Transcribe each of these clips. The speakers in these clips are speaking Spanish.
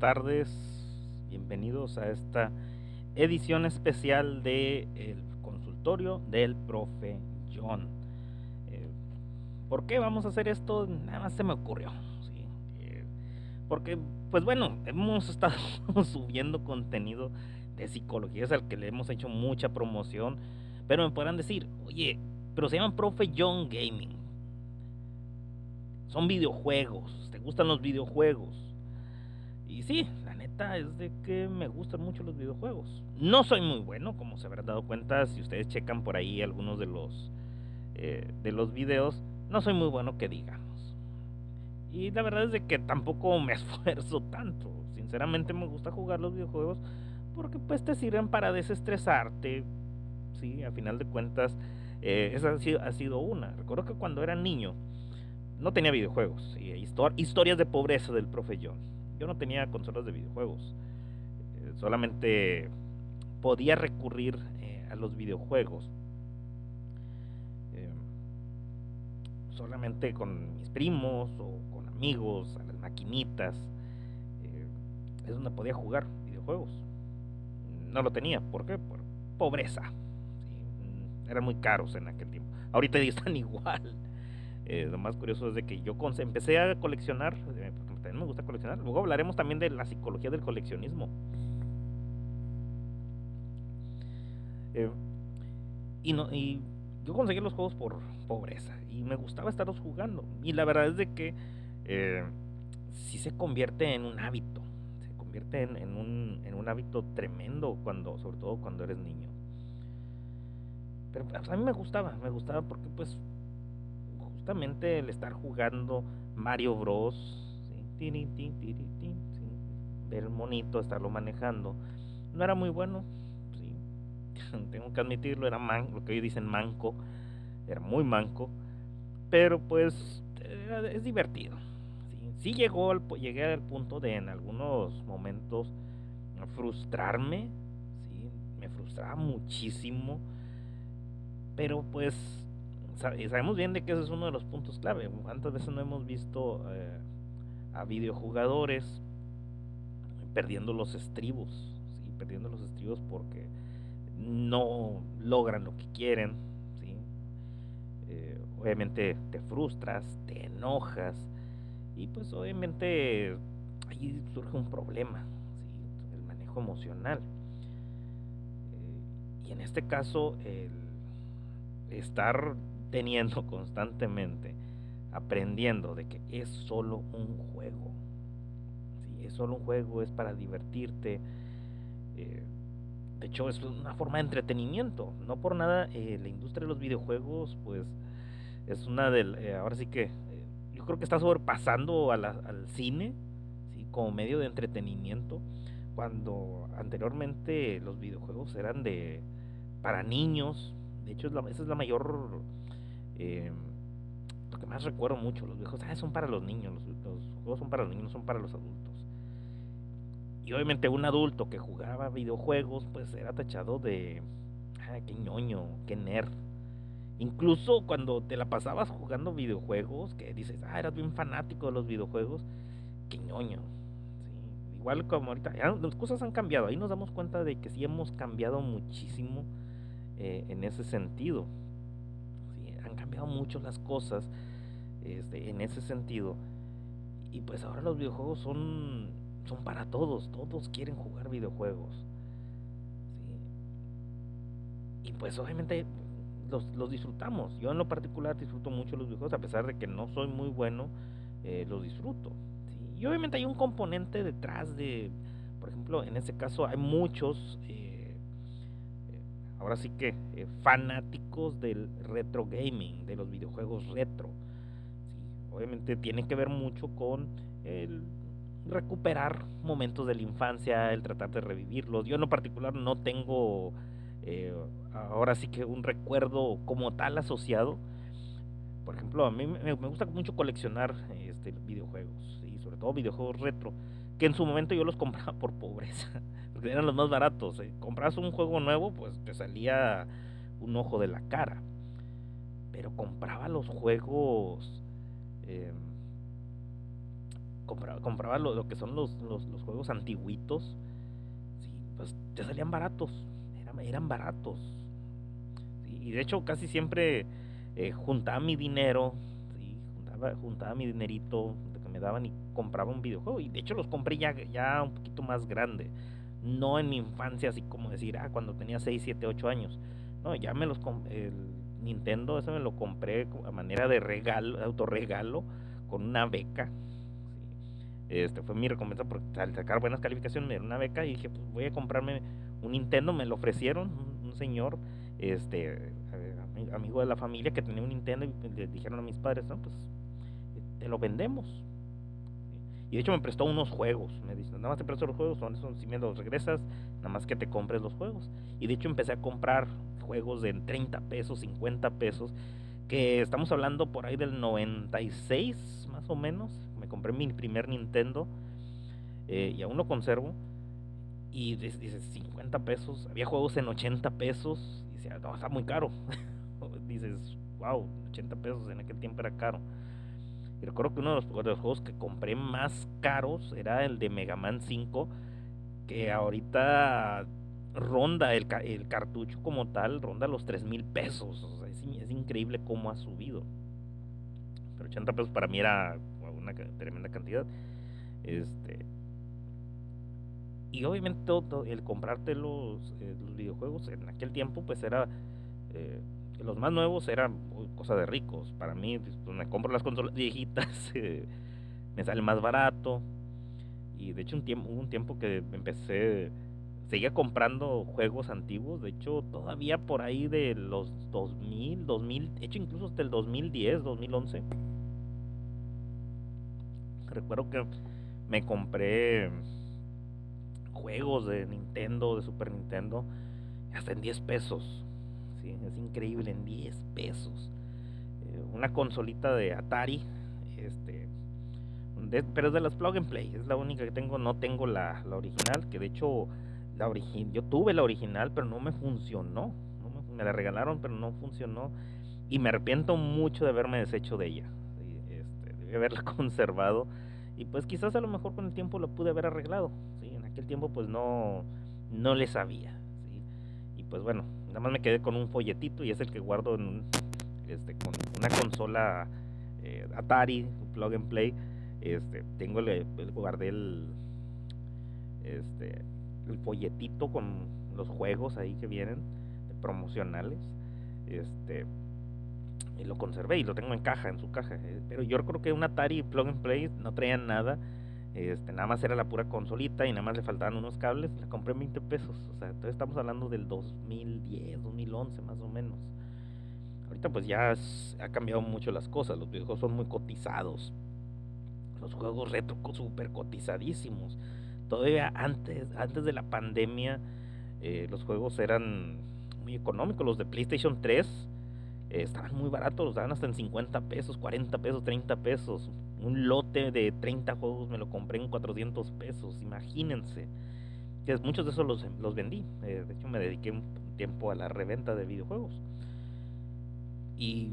tardes, bienvenidos a esta edición especial de el consultorio del profe John. Eh, ¿Por qué vamos a hacer esto? Nada más se me ocurrió, ¿sí? Porque, pues bueno, hemos estado subiendo contenido de psicología, es al que le hemos hecho mucha promoción, pero me podrán decir, oye, pero se llaman profe John Gaming, son videojuegos, ¿te gustan los videojuegos? Y sí, la neta es de que me gustan mucho los videojuegos. No soy muy bueno, como se habrán dado cuenta si ustedes checan por ahí algunos de los videos. No soy muy bueno que digamos. Y la verdad es de que tampoco me esfuerzo tanto. Sinceramente me gusta jugar los videojuegos porque pues te sirven para desestresarte. Sí, a final de cuentas esa ha sido una. Recuerdo que cuando era niño no tenía videojuegos. Y historias de pobreza del profe John. Yo no tenía consolas de videojuegos. Solamente podía recurrir a los videojuegos. Eh, Solamente con mis primos o con amigos, a las maquinitas. Es donde podía jugar videojuegos. No lo tenía. ¿Por qué? Por pobreza. ¿Sí? Eran muy caros en aquel tiempo. Ahorita ya están igual. Lo más curioso es de que yo empecé a coleccionar, porque también me gusta coleccionar. Luego hablaremos también de la psicología del coleccionismo. Eh, y yo conseguí los juegos por pobreza y me gustaba estarlos jugando. Y la verdad es de que eh, sí se convierte en un hábito. Se convierte en un hábito tremendo, sobre todo cuando eres niño. Pero pues, a mí me gustaba porque pues justamente el estar jugando Mario Bros. ¿Sí? ¿Sí? Ver el monito, estarlo manejando. No era muy bueno, ¿sí? Tengo que admitirlo, era lo que hoy dicen manco, era muy manco, pero pues es divertido. Sí, sí llegué al punto de en algunos momentos frustrarme, ¿sí? Me frustraba muchísimo, pero pues sabemos bien de que ese es uno de los puntos clave. ¿Cuántas veces no hemos visto a videojugadores perdiendo los estribos? ¿Sí? Perdiendo los estribos porque no logran lo que quieren, ¿sí? Obviamente te frustras, te enojas y pues obviamente ahí surge un problema, ¿sí? El manejo emocional. Y en este caso, el estar teniendo constantemente, aprendiendo de que es solo un juego, ¿sí? Es solo un juego, es para divertirte. Eh, de hecho, es una forma de entretenimiento. No por nada, la industria de los videojuegos, pues, es una del. Ahora sí que. Yo creo que está sobrepasando al cine, ¿sí? Como medio de entretenimiento. Cuando anteriormente los videojuegos eran para niños. De hecho, esa es la mayor. eh, lo que más recuerdo mucho. Los videojuegos son para los niños. Los juegos son para los niños, no son para los adultos. Y obviamente un adulto que jugaba videojuegos, pues era tachado de, qué ñoño, qué nerd. Incluso cuando te la pasabas jugando videojuegos, que dices, eras bien fanático de los videojuegos, qué ñoño. Sí, igual como ahorita, ya las cosas han cambiado. Ahí nos damos cuenta de que sí hemos cambiado muchísimo en ese sentido. Sí, han cambiado mucho las cosas en ese sentido. Y pues ahora los videojuegos son para todos. Todos quieren jugar videojuegos. ¿Sí? Y pues obviamente los disfrutamos. Yo en lo particular disfruto mucho los videojuegos, a pesar de que no soy muy bueno, los disfruto. ¿Sí? Y obviamente hay un componente detrás de, por ejemplo, en este caso hay muchos, ahora sí que, fanáticos del retro gaming, de los videojuegos retro. ¿Sí? Obviamente tiene que ver mucho con el recuperar momentos de la infancia, el tratar de revivirlos. Yo en lo particular no tengo eh, ahora sí que un recuerdo como tal asociado. Por ejemplo, a mí me gusta mucho coleccionar videojuegos, y sobre todo videojuegos retro, que en su momento yo los compraba por pobreza, porque eran los más baratos. Comprabas un juego nuevo, pues te salía un ojo de la cara, pero compraba los juegos eh, compraba lo que son los juegos antiguitos, sí, pues te salían baratos, eran baratos. Sí, y de hecho casi siempre juntaba mi dinero, sí, juntaba mi dinerito que me daban y compraba un videojuego. Y de hecho los compré ya un poquito más grande, no en mi infancia, así como decir, cuando tenía 6 7 8 años. No, ya el Nintendo, ese me lo compré a manera de regalo, de autorregalo, con una beca. Fue mi recompensa porque al sacar buenas calificaciones me dieron una beca y dije, pues voy a comprarme un Nintendo. Me lo ofrecieron un señor, amigo de la familia, que tenía un Nintendo, y le dijeron a mis padres, no, pues te lo vendemos. Y de hecho me prestó unos juegos. Me dice, nada más te presto los juegos, si me los regresas, nada más que te compres los juegos. Y de hecho empecé a comprar juegos de 30 pesos, 50 pesos, que estamos hablando por ahí del 96 más o menos. Me compré mi primer Nintendo, y aún lo conservo. Y dices, 50 pesos, había juegos en 80 pesos. Y decía, no, está muy caro. Dices, wow, 80 pesos en aquel tiempo era caro. Y recuerdo que uno de los juegos que compré más caros era el de Mega Man 5, que ahorita ronda el cartucho como tal, ronda los 3,000 pesos. O sea, es increíble cómo ha subido. Pero 80 pesos para mí era una tremenda cantidad. Este, y obviamente todo el comprarte los videojuegos en aquel tiempo pues era, eh, los más nuevos eran cosa de ricos. Para mí pues, me compro las consolas viejitas, me sale más barato. Y de hecho hubo un tiempo que seguía comprando juegos antiguos. De hecho todavía por ahí de los 2000, de hecho incluso hasta el 2010, 2011. Recuerdo que me compré juegos de Nintendo, de Super Nintendo, hasta en 10 pesos. Sí, es increíble, en 10 pesos. Una consolita de Atari, este, pero es de las plug and play, es la única que tengo. No tengo la original, que de hecho yo tuve la original, pero no me funcionó. Me la regalaron, pero no funcionó. Y me arrepiento mucho de haberme deshecho de ella. Sí, debí haberla conservado. Y pues quizás a lo mejor con el tiempo la pude haber arreglado. ¿Sí? En aquel tiempo pues no le sabía. ¿Sí? Y pues bueno, nada más me quedé con un folletito y es el que guardo con una consola, Atari, plug and play. Guardé este, el folletito con los juegos ahí que vienen, promocionales. Este, y lo conservé y lo tengo en su caja. Pero yo creo que un Atari Plug and Play no traía nada. Nada más era la pura consolita y nada más le faltaban unos cables. La compré en 20 pesos. O sea, entonces estamos hablando del 2010, 2011 más o menos. Ahorita pues ha cambiado mucho las cosas. Los videojuegos son muy cotizados. Los juegos retro súper cotizadísimos. Todavía antes de la pandemia, los juegos eran muy económicos. Los de PlayStation 3 estaban muy baratos, los daban hasta en 50 pesos, 40 pesos, 30 pesos. Un lote de 30 juegos me lo compré en 400 pesos, imagínense. Que muchos de esos los vendí. De hecho, me dediqué un tiempo a la reventa de videojuegos. Y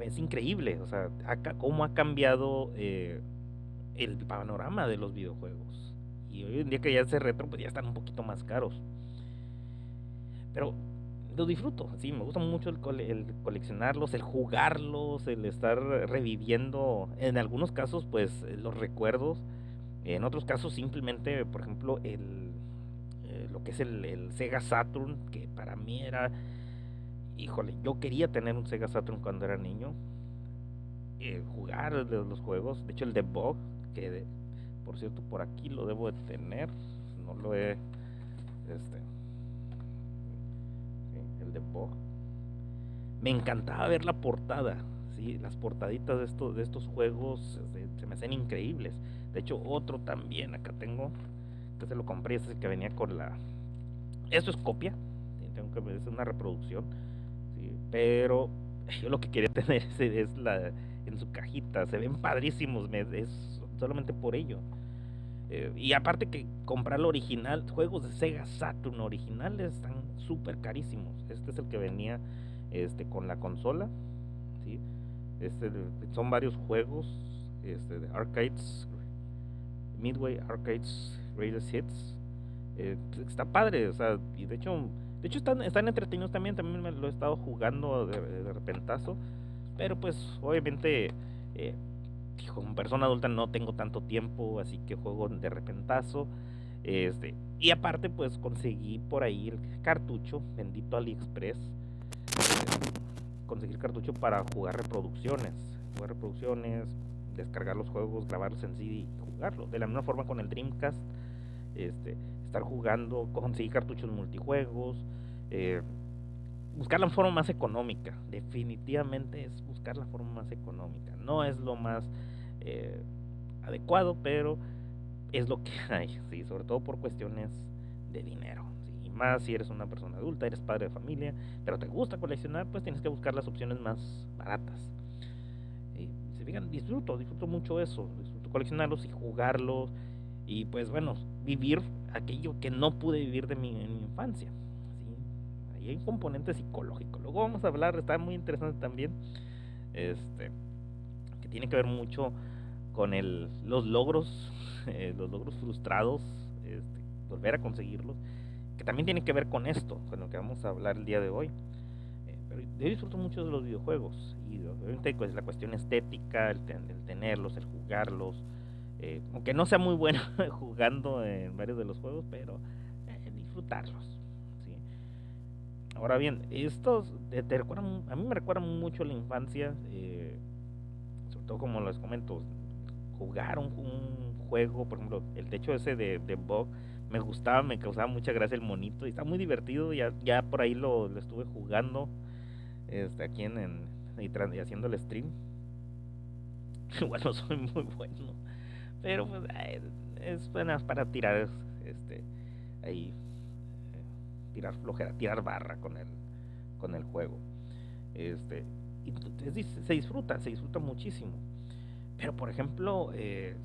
es increíble, o sea, cómo ha cambiado, el panorama de los videojuegos. Y hoy en día que ya se retro, pues ya están un poquito más caros. Pero lo disfruto, sí, me gusta mucho el coleccionarlos, el jugarlos, el estar reviviendo, en algunos casos, pues los recuerdos. En otros casos, simplemente, por ejemplo, lo que es el Sega Saturn, que para mí era, híjole, yo quería tener un Sega Saturn cuando era niño. Jugar los juegos, de hecho, el de Bug, por cierto, por aquí lo debo de tener, no lo he, sí, el de Bug. Me encantaba ver la portada, ¿sí? Las portaditas de estos juegos se me hacen increíbles. De hecho, otro también acá tengo, que se lo compré, es el que venía con la... Esto es copia, ¿sí? Es una reproducción, ¿sí? Pero yo lo que quería tener en su cajita. Se ven padrísimos, es solamente por ello. Y aparte que comprar el original, juegos de Sega Saturn originales están súper carísimos. Este es el que venía, con la consola, ¿sí? Son varios juegos, de arcades. Midway Arcade's Greatest Hits. Pues, está padre, o sea, y de hecho están entretenidos también me lo he estado jugando de repentazo, pero pues obviamente eh, como persona adulta no tengo tanto tiempo, así que juego de repentazo. Y aparte pues conseguí por ahí el cartucho, bendito AliExpress, conseguir cartucho para jugar reproducciones, descargar los juegos, grabarlos en CD y jugarlo. De la misma forma con el Dreamcast, estar jugando, conseguir cartuchos multijuegos, eh, buscar la forma más económica. Definitivamente es buscar la forma más económica. No es lo más eh, adecuado, pero es lo que hay, sí, sobre todo por cuestiones de dinero. Sí, y más si eres una persona adulta, eres padre de familia, pero te gusta coleccionar, pues tienes que buscar las opciones más baratas. Y se fijan, disfruto mucho eso, disfruto coleccionarlos y jugarlos y pues bueno, vivir aquello que no pude vivir en mi infancia. ¿Sí? Ahí hay un componente psicológico. Luego vamos a hablar, está muy interesante también, este, que tiene que ver mucho con los logros frustrados, volver a conseguirlos, que también tiene que ver con esto, con lo que vamos a hablar el día de hoy. Pero yo disfruto mucho de los videojuegos y obviamente pues, la cuestión estética, el tenerlos, el jugarlos, aunque no sea muy bueno jugando en varios de los juegos, pero disfrutarlos. ¿Sí? Ahora bien, estos a mí me recuerdan mucho la infancia, sobre todo como les comento, jugar un juego, por ejemplo, el techo ese de Bug, me gustaba, me causaba mucha gracia el monito, y está muy divertido, ya por ahí lo estuve jugando, aquí y haciendo el stream. Igual no soy muy bueno, pero pues es buena para tirar, ahí, tirar flojera, tirar barra con el juego. Este, y se disfruta muchísimo. Pero, por ejemplo,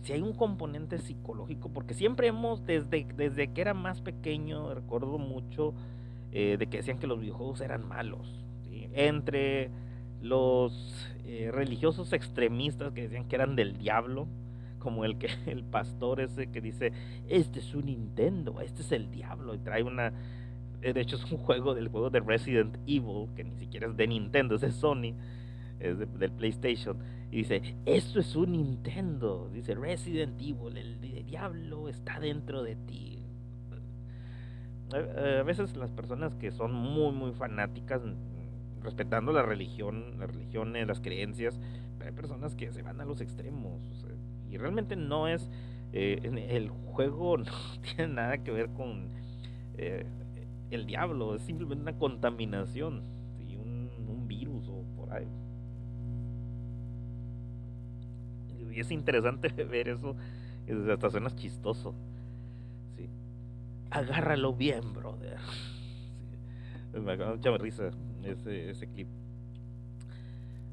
si hay un componente psicológico, porque siempre desde que era más pequeño, recuerdo mucho de que decían que los videojuegos eran malos. ¿Sí? Entre los religiosos extremistas que decían que eran del diablo, como el pastor ese que dice, este es un Nintendo, este es el diablo, y trae de hecho es un del juego de Resident Evil, que ni siquiera es de Nintendo, es de Sony, del PlayStation, y dice, esto es un Nintendo, dice Resident Evil, el diablo está dentro de ti. A veces las personas que son muy fanáticas, respetando las religiones, las creencias, pero hay personas que se van a los extremos, o sea, y realmente no es, el juego no tiene nada que ver con eh, el diablo, es simplemente una contaminación, ¿sí? Un virus o por ahí. Y es interesante ver eso, y hasta suena chistoso. ¿Sí? Agárralo bien, brother. Sí. Me acaba mucha risa ese clip.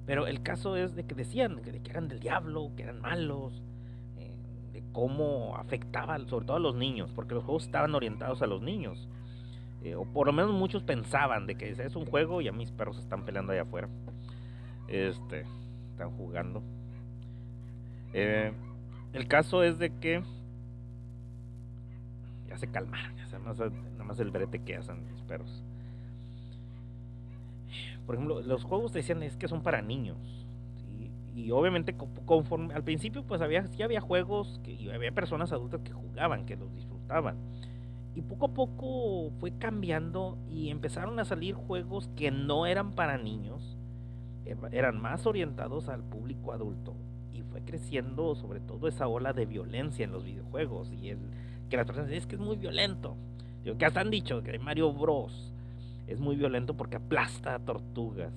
Pero el caso es de que decían de que eran del diablo, que eran malos, de cómo afectaban sobre todo a los niños, porque los juegos estaban orientados a los niños. O por lo menos muchos pensaban de que es un juego y a mis perros están peleando allá afuera. Están jugando. Eh, el caso es de que ya se calmaron, nada más el brete que hacen los perros. Por ejemplo, los juegos decían es que son para niños. ¿Sí? Y obviamente conforme al principio pues sí había juegos y había personas adultas que jugaban, que los disfrutaban. Y poco a poco fue cambiando y empezaron a salir juegos que no eran para niños, eran más orientados al público adulto. Y fue creciendo sobre todo esa ola de violencia en los videojuegos. Que las personas dicen es que es muy violento. Digo, que hasta han dicho que Mario Bros. Es muy violento porque aplasta a tortugas.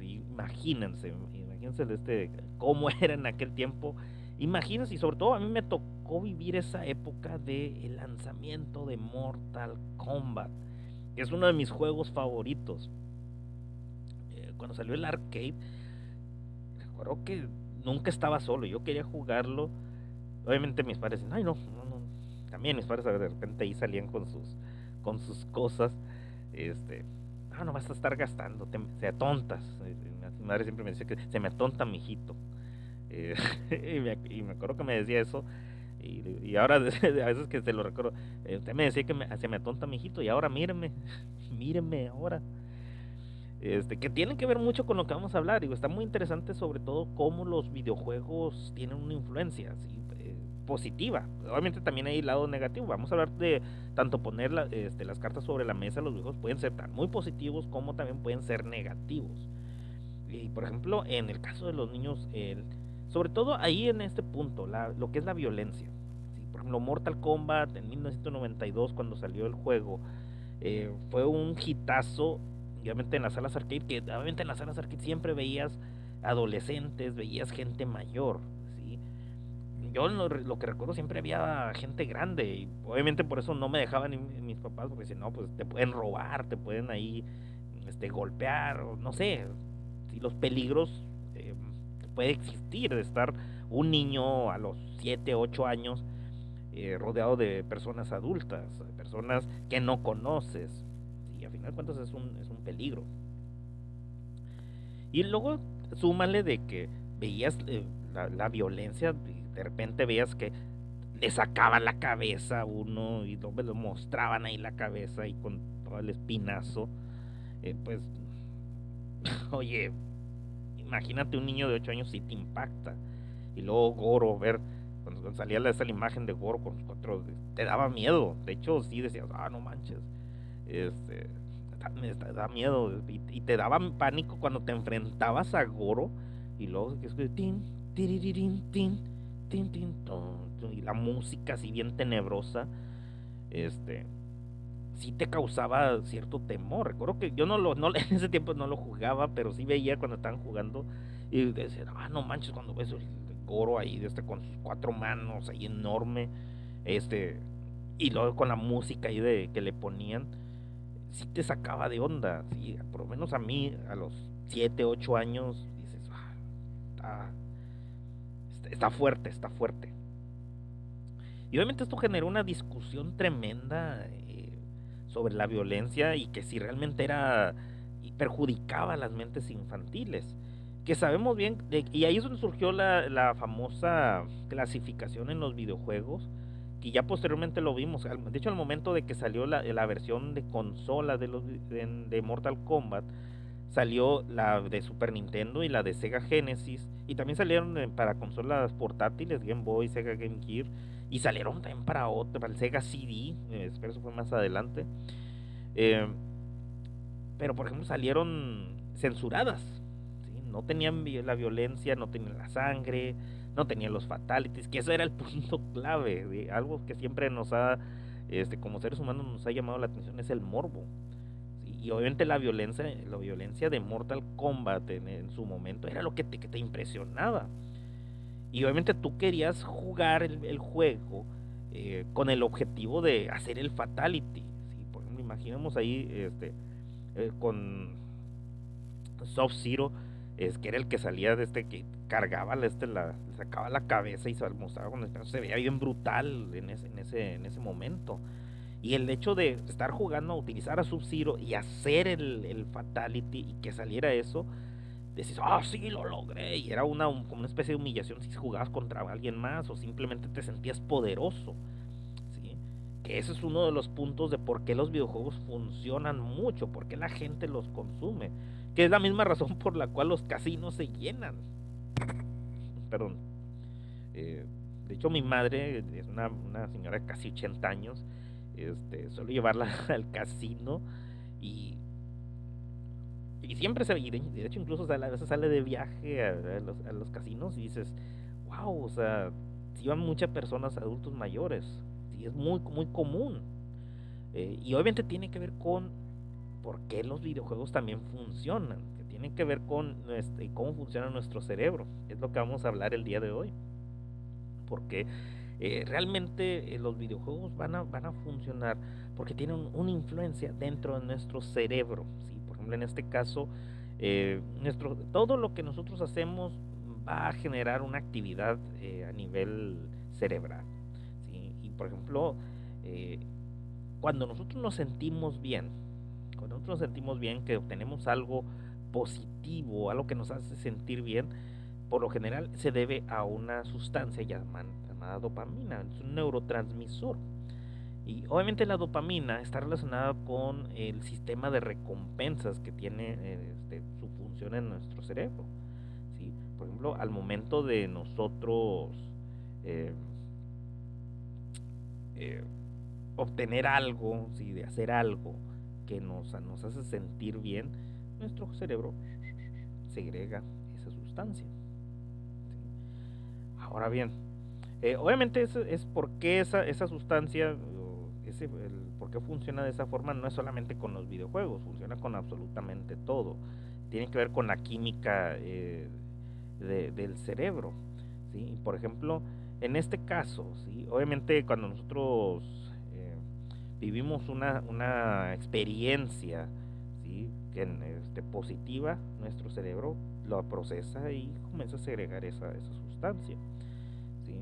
¿Sí? Imagínense cómo era en aquel tiempo. Imagínense, y sobre todo a mí me tocó vivir esa época del lanzamiento de Mortal Kombat, que es uno de mis juegos favoritos. Cuando salió el arcade, recuerdo que nunca estaba solo, yo quería jugarlo. Obviamente mis padres decían, ay no. También mis padres de repente ahí salían con sus cosas. No vas a estar gastando, se atontas. Mi madre siempre me decía que se me atonta mi hijito. Y me acuerdo que me decía eso. Y ahora a veces que se lo recuerdo, usted me decía que se me atonta mi hijito y ahora míreme, míreme ahora. Que tiene que ver mucho con lo que vamos a hablar. Digo, está muy interesante sobre todo cómo los videojuegos tienen una influencia, ¿sí? Positiva. Obviamente también hay lado negativo. Vamos a hablar de tanto poner las cartas sobre la mesa. Los videojuegos pueden ser tan muy positivos como también pueden ser negativos. Y por ejemplo, en el caso de los niños, sobre todo ahí en este punto, lo que es la violencia. ¿Sí? Por ejemplo, Mortal Kombat en 1992, cuando salió el juego, fue un hitazo, obviamente en las salas arcade, que obviamente en las salas arcade siempre veías adolescentes, veías gente mayor, ¿sí? Yo lo que recuerdo siempre había gente grande, y obviamente por eso no me dejaban mis papás, porque si no, pues te pueden robar, te pueden ahí golpear, o no sé, si los peligros puede existir de estar un niño a los 7 8 años rodeado de personas adultas, personas que no conoces. Y a final de cuentas es un peligro. Y luego súmale de que veías la violencia, de repente veías que le sacaban la cabeza a uno y lo mostraban ahí la cabeza y con todo el espinazo. Pues, oye, imagínate un niño de 8 años si te impacta. Y luego Goro, ver, cuando salía esa imagen de Goro con los cuatro, te daba miedo. De hecho, sí decías, no manches. Este, da miedo. Y te daba pánico cuando te enfrentabas a Goro. Y luego, que es que, tin, tiriririn, tin, tin, tin, y la música así bien tenebrosa. Este, sí te causaba cierto temor. Recuerdo que yo en ese tiempo no lo jugaba, pero sí veía cuando estaban jugando y decía, no manches, cuando ves el Goro ahí con sus cuatro manos ahí enorme, y luego con la música ahí que le ponían, sí te sacaba de onda, sí, por lo menos a mí a los 7 8 años dices, está, está fuerte, está fuerte. Y obviamente esto generó una discusión tremenda sobre la violencia y que si realmente era y perjudicaba a las mentes infantiles. Que sabemos bien, y ahí es donde surgió la famosa clasificación en los videojuegos, que ya posteriormente lo vimos. De hecho, al momento de que salió la versión de consola de Mortal Kombat, salió la de Super Nintendo y la de Sega Genesis, y también salieron para consolas portátiles, Game Boy, Sega Game Gear, y salieron también para el Sega CD, pero eso fue más adelante. Eh, pero por ejemplo salieron censuradas, ¿sí? No tenían la violencia, no tenían la sangre, no tenían los fatalities, que eso era el punto clave, de algo que siempre como seres humanos nos ha llamado la atención, es el morbo. ¿Sí? Y obviamente la violencia de Mortal Kombat en su momento era lo que te impresionaba. Y obviamente tú querías jugar el juego con el objetivo de hacer el fatality. ¿Sí? Por ejemplo, imaginemos ahí con Sub-Zero, que era el que salía que cargaba le sacaba la cabeza y se mostraba con el pedazo, se veía bien brutal en ese momento. Y el hecho de estar jugando, utilizar a Sub-Zero y hacer el fatality y que saliera eso, decís, sí, lo logré. Y era como una especie de humillación si jugabas contra alguien más o simplemente te sentías poderoso. ¿Sí? Que ese es uno de los puntos de por qué los videojuegos funcionan mucho, por qué la gente los consume. Que es la misma razón por la cual los casinos se llenan. Perdón. Eh, de hecho, mi madre es una señora de casi 80 años. Suelo llevarla al casino y siempre y de hecho incluso a veces sale de viaje a los casinos y dices, wow, o sea, si van muchas personas, adultos mayores, sí, es muy, muy común. Y obviamente tiene que ver con por qué los videojuegos también funcionan, que tiene que ver con cómo funciona nuestro cerebro, es lo que vamos a hablar el día de hoy. Porque realmente los videojuegos van a funcionar porque tienen una influencia dentro de nuestro cerebro, ¿sí? Por ejemplo, en este caso, todo lo que nosotros hacemos va a generar una actividad a nivel cerebral, ¿sí? Y por ejemplo, eh, cuando nosotros nos sentimos bien, que obtenemos algo positivo, algo que nos hace sentir bien, por lo general se debe a una sustancia llamada llamada dopamina, es un neurotransmisor. Y obviamente la dopamina está relacionada con el sistema de recompensas que tiene su función en nuestro cerebro. ¿Sí? Por ejemplo, al momento de nosotros eh, eh, obtener algo, ¿sí? De hacer algo que nos hace sentir bien, nuestro cerebro segrega esa sustancia. ¿Sí? Ahora bien, obviamente es porque esa sustancia, por qué funciona de esa forma, no es solamente con los videojuegos, funciona con absolutamente todo. Tiene que ver con la química del cerebro. ¿Sí? Por ejemplo, en este caso, ¿sí? Obviamente cuando nosotros vivimos una experiencia, ¿sí? Que positiva, nuestro cerebro lo procesa y comienza a segregar esa sustancia. ¿Sí?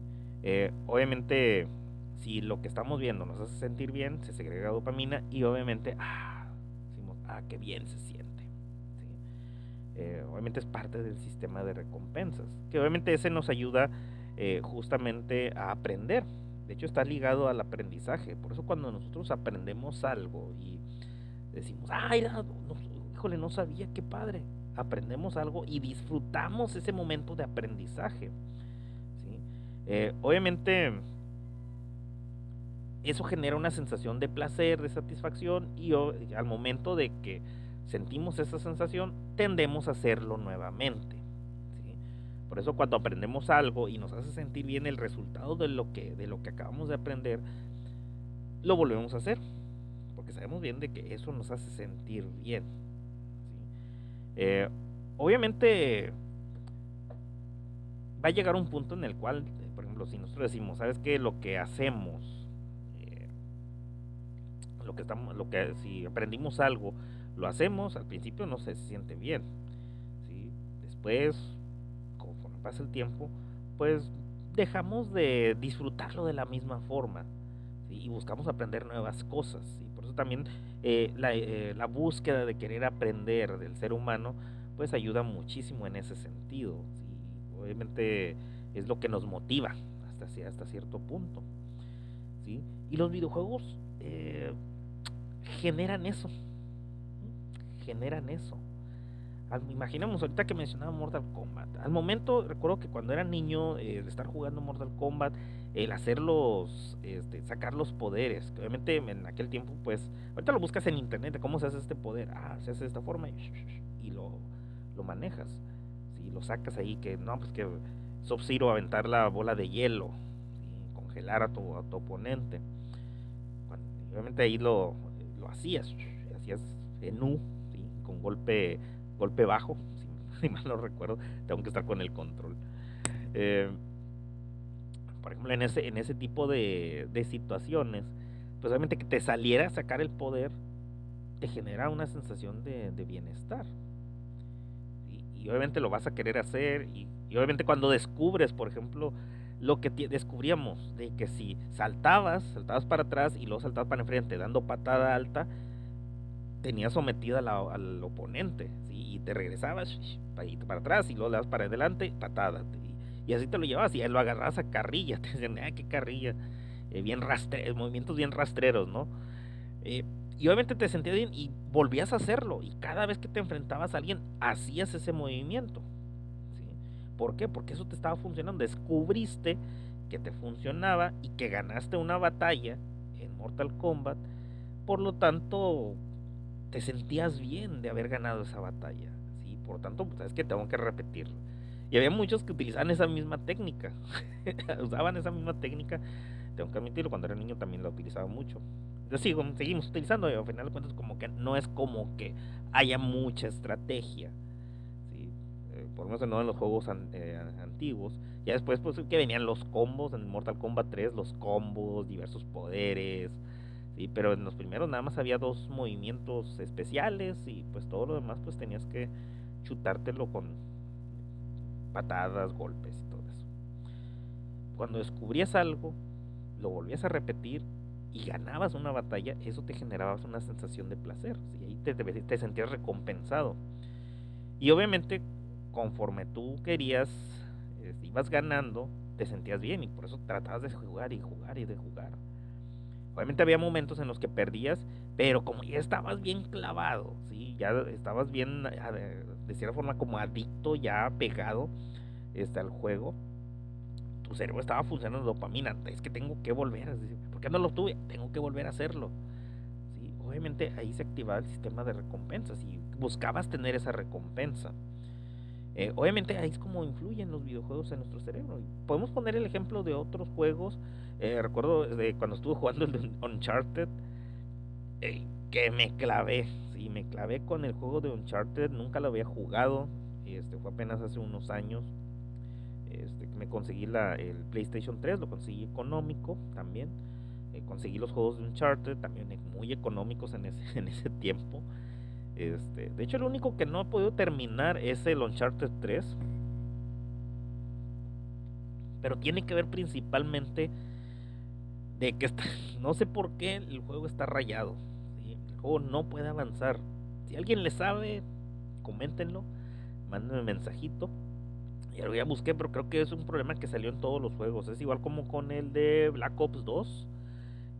Obviamente, si lo que estamos viendo nos hace sentir bien, se segrega dopamina y obviamente, decimos, qué bien se siente. ¿Sí? Obviamente es parte del sistema de recompensas, que obviamente ese nos ayuda justamente a aprender. De hecho, está ligado al aprendizaje. Por eso cuando nosotros aprendemos algo y decimos, ay, híjole, no sabía, qué padre. Aprendemos algo y disfrutamos ese momento de aprendizaje. ¿Sí? Obviamente eso genera una sensación de placer, de satisfacción y al momento de que sentimos esa sensación tendemos a hacerlo nuevamente. ¿Sí? Por eso cuando aprendemos algo y nos hace sentir bien el resultado de lo que acabamos de aprender, lo volvemos a hacer porque sabemos bien de que eso nos hace sentir bien. ¿Sí? Obviamente va a llegar un punto en el cual, por ejemplo, si nosotros decimos, ¿sabes qué? Lo que hacemos, si aprendimos algo, lo hacemos, al principio no se siente bien. ¿Sí? Después, conforme pasa el tiempo, pues dejamos de disfrutarlo de la misma forma. ¿Sí? Y buscamos aprender nuevas cosas. ¿Sí? Por eso también la búsqueda de querer aprender del ser humano, pues ayuda muchísimo en ese sentido. ¿Sí? Obviamente es lo que nos motiva hasta cierto punto. ¿Sí? Y los videojuegos generan eso. Generan eso. Imaginemos ahorita que mencionaba Mortal Kombat. Al momento, recuerdo que cuando era niño, de estar jugando Mortal Kombat, el hacerlos, sacar los poderes, que obviamente en aquel tiempo, pues, ahorita lo buscas en internet, cómo se hace este poder. Se hace de esta forma y lo manejas. ¿Sí? Lo sacas ahí, que no, pues que Sub-Zero aventar la bola de hielo, ¿sí? Congelar a tu oponente. Obviamente ahí lo hacías en U, ¿sí? Con golpe bajo, si mal no recuerdo, tengo que estar con el control. Eh, por ejemplo, en ese tipo de situaciones, pues obviamente que te saliera a sacar el poder te genera una sensación de bienestar. Y obviamente lo vas a querer hacer y obviamente cuando descubres, por ejemplo, lo que descubríamos, de que si saltabas para atrás y luego saltabas para enfrente dando patada alta, tenías sometida al oponente, ¿sí? Y te regresabas para atrás y luego le das para adelante, patada. Y así te lo llevabas y ahí lo agarrabas a carrilla. Te decían, qué carrilla. Movimientos bien rastreros, ¿no? Y obviamente te sentías bien y volvías a hacerlo. Y cada vez que te enfrentabas a alguien, hacías ese movimiento. ¿Sí? ¿Por qué? Porque eso te estaba funcionando. Descubriste que te funcionaba y que ganaste una batalla en Mortal Kombat. Por lo tanto, te sentías bien de haber ganado esa batalla. ¿Sí? Por lo tanto, sabes que tengo que repetirlo. Y había muchos que utilizaban esa misma técnica. Usaban esa misma técnica. Tengo que admitirlo, cuando era niño también la utilizaba mucho. Seguimos utilizando y al final de cuentas como que no es como que haya mucha estrategia. ¿Sí? Por lo menos no en los juegos antiguos. Ya después pues que venían los combos en Mortal Kombat 3, los combos, diversos poderes. ¿Sí? Pero en los primeros nada más había dos movimientos especiales y pues todo lo demás pues tenías que chutártelo con patadas, golpes y todo eso. Cuando descubrías algo, lo volvías a repetir y ganabas una batalla, eso te generaba una sensación de placer. ¿Sí? Ahí te sentías recompensado. Y obviamente, conforme tú querías, ibas ganando, te sentías bien y por eso tratabas de jugar y jugar y de jugar. Obviamente había momentos en los que perdías, pero como ya estabas bien clavado, ¿sí? Ya estabas bien, de cierta forma, como adicto, ya pegado al juego, tu cerebro estaba funcionando dopamina. Es que tengo que volver, es decir, ¿por qué no lo tuve? Tengo que volver a hacerlo. ¿Sí? Obviamente ahí se activaba el sistema de recompensas y buscabas tener esa recompensa. Obviamente ahí es como influyen los videojuegos en nuestro cerebro. Podemos poner el ejemplo de otros juegos. Recuerdo de cuando estuve jugando el Uncharted, que me clavé. Sí, me clavé con el juego de Uncharted. Nunca lo había jugado. Fue apenas hace unos años. Me conseguí el PlayStation 3, lo conseguí económico también. Conseguí los juegos de Uncharted también muy económicos en ese, en ese tiempo. De hecho, el único que no he podido terminar es el Uncharted 3, pero tiene que ver principalmente de que no sé por qué el juego está rayado. ¿Sí? El juego no puede avanzar. Si alguien le sabe, coméntenlo, mándenme un mensajito. Ya lo ya busqué, pero creo que es un problema que salió en todos los juegos. Es igual como con el de Black Ops 2.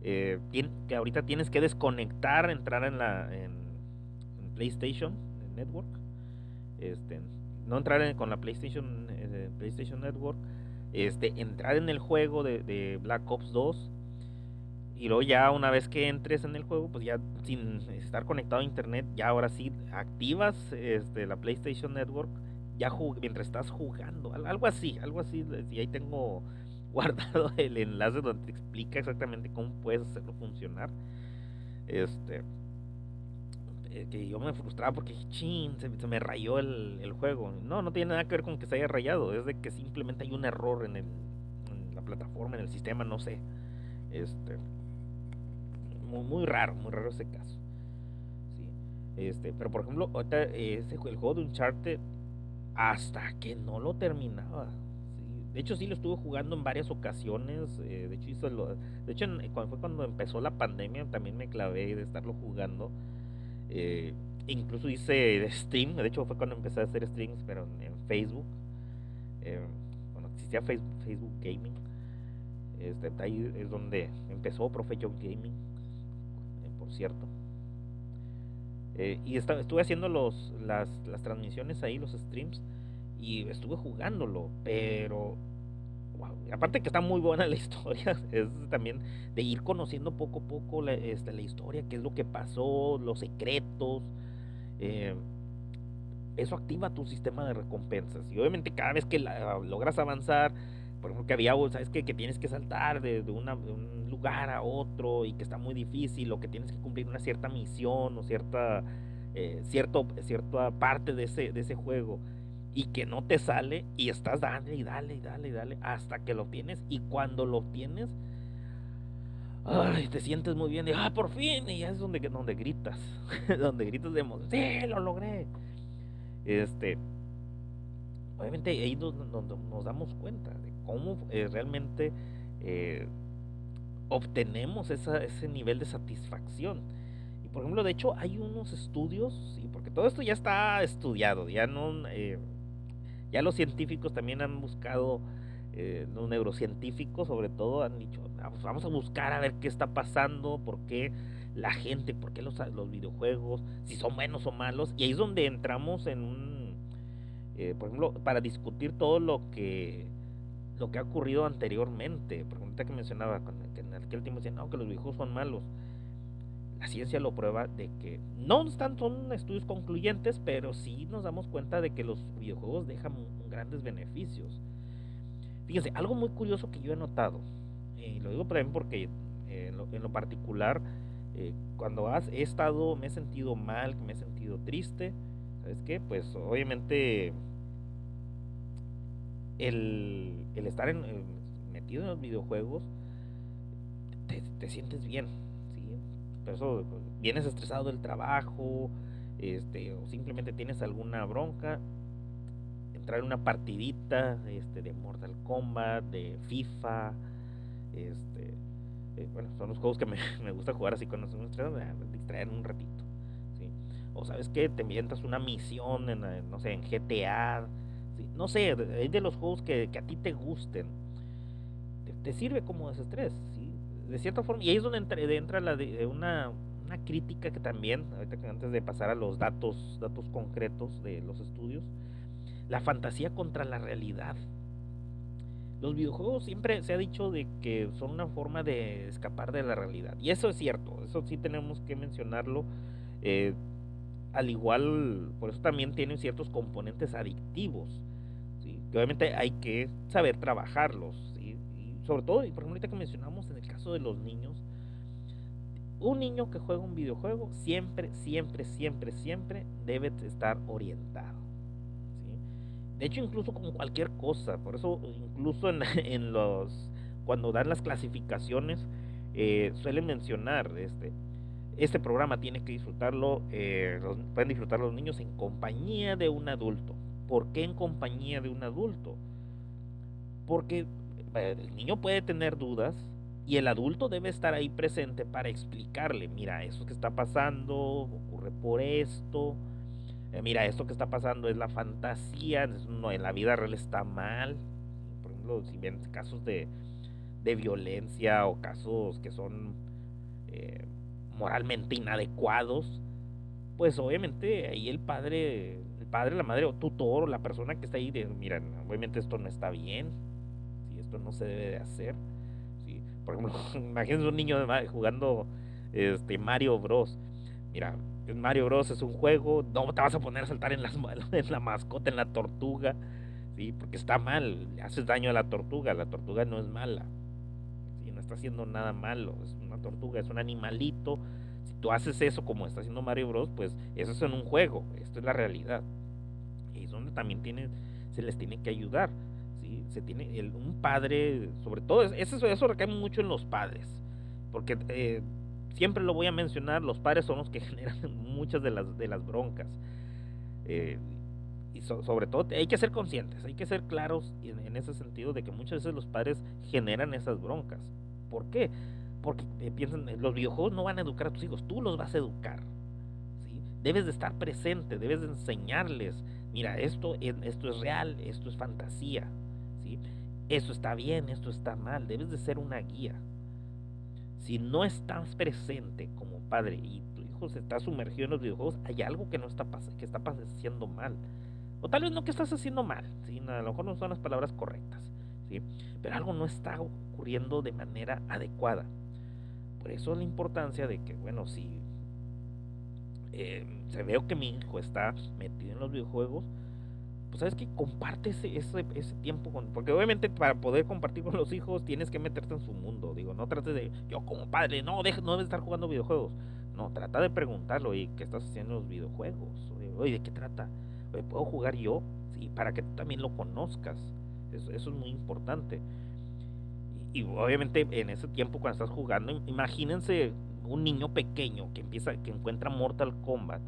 Que ahorita tienes que desconectar, entrar en PlayStation en Network. No entrar con la PlayStation Network. Entrar en el juego de Black Ops 2. Y luego ya una vez que entres en el juego, pues ya sin estar conectado a internet, ya ahora sí activas la PlayStation Network ya mientras estás jugando, algo así, y ahí tengo guardado el enlace donde te explica exactamente cómo puedes hacerlo funcionar. Este, que yo me frustraba porque chin, se me rayó el juego. No, no tiene nada que ver con que se haya rayado, es de que simplemente hay un error en en la plataforma, en el sistema, no sé. Este, muy raro ese caso. ¿Sí? Pero por ejemplo, ahorita el juego de Uncharted, hasta que no lo terminaba. ¿Sí? De hecho, sí lo estuve jugando en varias ocasiones. De hecho, cuando fue cuando empezó la pandemia, también me clavé de estarlo jugando. Eh, Incluso hice stream. De hecho, fue cuando empecé a hacer streams, pero en Facebook. Cuando existía Facebook Gaming. Ahí es donde empezó Profe John Gaming, por cierto. Y estuve haciendo las transmisiones ahí, los streams, y estuve jugándolo, pero wow, aparte que está muy buena la historia, es también de ir conociendo poco a poco la historia, qué es lo que pasó, los secretos. eh, Eso activa tu sistema de recompensas. Y obviamente cada vez que logras avanzar, por ejemplo, que había, ¿sabes qué? Que tienes que saltar de un lugar a otro y que está muy difícil, o que tienes que cumplir una cierta misión o cierta parte de ese juego y que no te sale y estás dale y dale y dale y dale hasta que lo obtienes, y cuando lo obtienes, ay, te sientes muy bien, de por fin, y ya es donde gritas, donde gritas de emoción, sí, lo logré. Este, Obviamente ahí nos damos cuenta de cómo realmente eh, obtenemos ese nivel de satisfacción. Y por ejemplo, de hecho, hay unos estudios, ¿sí? Porque todo esto ya está estudiado, ya no, ya los científicos también han buscado, los neurocientíficos sobre todo han dicho, vamos a buscar a ver qué está pasando, por qué la gente, por qué los videojuegos, si son buenos o malos, y ahí es donde entramos en por ejemplo, para discutir todo lo que ha ocurrido anteriormente. Por ejemplo, que mencionaba, que en aquel tiempo decían, no, que los videojuegos son malos. La ciencia lo prueba de que no son estudios concluyentes, pero sí nos damos cuenta de que los videojuegos dejan grandes beneficios. Fíjense, algo muy curioso que yo he notado, y lo digo también porque en lo particular, cuando me he sentido mal, me he sentido triste, ¿sabes qué? Pues obviamente el estar metido en los videojuegos, te sientes bien, ¿sí? Por eso vienes estresado del trabajo, o simplemente tienes alguna bronca, entrar en una partidita de Mortal Kombat, de FIFA, bueno, son los juegos que me gusta jugar así cuando estoy estresado, distraer un ratito, ¿sí? O sabes qué, te mientas una misión no sé, en GTA, ¿sí? No sé, hay de los juegos que a ti te gusten. te sirve como desestrés, ¿sí? De cierta forma, y ahí es donde entra una crítica que también, ahorita que antes de pasar a los datos concretos de los estudios, la fantasía contra la realidad. Los videojuegos siempre se ha dicho de que son una forma de escapar de la realidad. Y eso es cierto, eso sí tenemos que mencionarlo. Eh, Al igual, por eso también tienen ciertos componentes adictivos, ¿sí? Que obviamente hay que saber trabajarlos, ¿sí? Y sobre todo, y por ejemplo, ahorita que mencionamos en el caso de los niños, un niño que juega un videojuego siempre debe estar orientado, ¿sí? De hecho, incluso con cualquier cosa, por eso incluso en cuando dan las clasificaciones, suelen mencionar, este programa tiene que disfrutarlo, pueden disfrutar los niños en compañía de un adulto. ¿Por qué en compañía de un adulto? Porque el niño puede tener dudas y el adulto debe estar ahí presente para explicarle, mira, eso que está pasando ocurre por esto, mira, esto que está pasando es la fantasía, no, en la vida real está mal. Por ejemplo, si ven casos de violencia o casos que son eh, moralmente inadecuados, pues obviamente ahí el padre, la madre o tutor o la persona que está ahí, mira, obviamente esto no está bien, ¿sí? Esto no se debe de hacer, ¿sí? Por ejemplo, imagínense un niño jugando Mario Bros. Mira, Mario Bros es un juego, no te vas a poner a saltar en la mascota, en la tortuga, ¿sí? Porque está mal, le haces daño a la tortuga no es mala, ¿sí? No está haciendo nada malo, es una tortuga, es un animalito. Si tú haces eso como está haciendo Mario Bros, pues eso es en un juego, esto es la realidad. Y es donde también se les tiene que ayudar, ¿sí? Un padre, sobre todo, eso recae mucho en los padres, porque siempre lo voy a mencionar, los padres son los que generan muchas de las broncas. Eh, y sobre todo hay que ser conscientes, hay que ser claros en ese sentido de que muchas veces los padres generan esas broncas. ¿Por qué? Porque piensan, los videojuegos no van a educar a tus hijos, tú los vas a educar, ¿sí? Debes de estar presente, debes de enseñarles, mira, esto es real, esto es fantasía, ¿sí? Esto está bien, esto está mal, debes de ser una guía. Si no estás presente como padre y tu hijo se está sumergido en los videojuegos, hay algo que no está que está haciendo mal. O tal vez no que estás haciendo mal, ¿sí? A lo mejor no son las palabras correctas, ¿sí? Pero algo no está ocurriendo de manera adecuada. Por eso la importancia de que, bueno, si se veo que mi hijo está metido en los videojuegos, pues sabes que comparte ese tiempo porque obviamente para poder compartir con los hijos tienes que meterte en su mundo. Digo, no trates de, yo como padre, no debes estar jugando videojuegos. No, trata de preguntarlo, y ¿qué estás haciendo en los videojuegos? Oye, ¿de qué trata? Oye, ¿puedo jugar yo? Sí, para que tú también lo conozcas. Eso es muy importante. Y obviamente en ese tiempo cuando estás jugando, imagínense un niño pequeño que encuentra Mortal Kombat.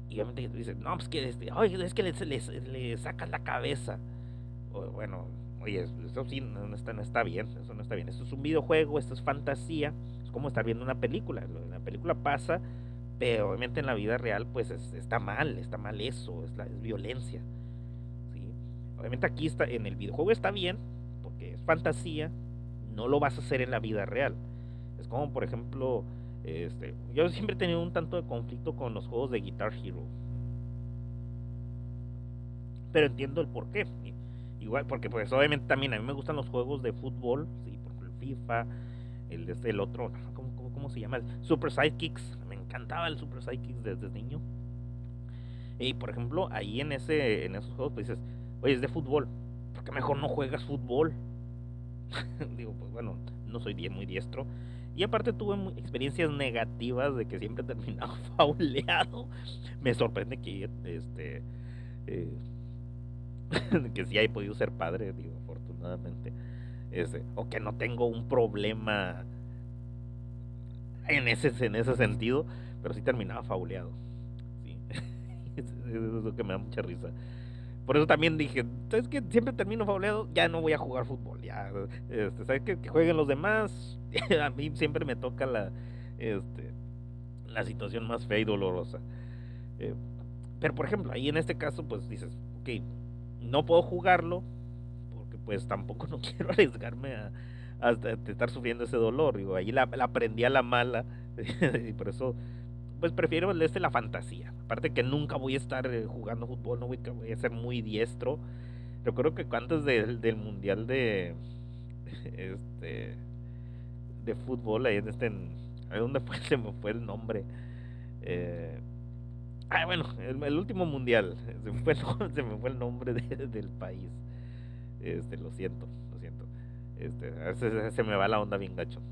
Y obviamente dices, no, pues que oye, es que le sacas la cabeza. Bueno, oye, eso sí no está bien, eso no está bien. Esto es un videojuego, esto es fantasía, es como estar viendo una película. En la película pasa, pero obviamente en la vida real, pues está mal eso, es violencia, ¿sí? Obviamente aquí en el videojuego está bien, porque es fantasía, no lo vas a hacer en la vida real. Es como, por ejemplo, yo siempre he tenido un tanto de conflicto con los juegos de Guitar Hero, pero entiendo el por qué. Igual, porque pues obviamente también a mí me gustan los juegos de fútbol, sí, por ejemplo, el FIFA, el otro, ¿cómo se llama? El Super Sidekicks, me encantaba el Super Sidekicks desde niño. Y por ejemplo, ahí en esos juegos pues dices, oye, es de fútbol, ¿por qué mejor no juegas fútbol? Digo, pues bueno, no soy muy diestro. Y aparte tuve experiencias negativas de que siempre terminaba fauleado. Me sorprende que eh, que sí haya podido ser padre, digo, afortunadamente. O que no tengo un problema en ese sentido, pero sí terminaba fauleado. Sí. Eso es lo que me da mucha risa. Por eso también dije, ¿sabes qué? Siempre termino fauleado, ya no voy a jugar fútbol. Ya, ¿sabes qué? Que jueguen los demás. A mí siempre me toca este, la situación más fea y dolorosa. Eh, pero por ejemplo, ahí en este caso, pues dices, ok, no puedo jugarlo, porque pues tampoco no quiero arriesgarme a estar sufriendo ese dolor. Digo, ahí la aprendí a la mala y por eso pues prefiero la fantasía. Aparte que nunca voy a estar jugando fútbol, no voy a ser muy diestro. Recuerdo que antes del mundial este de fútbol ahí ahí donde fue, se me fue el nombre. Eh, bueno, el último mundial, se me fue el nombre del país. Lo siento, lo siento. A veces se me va la onda bien gacho.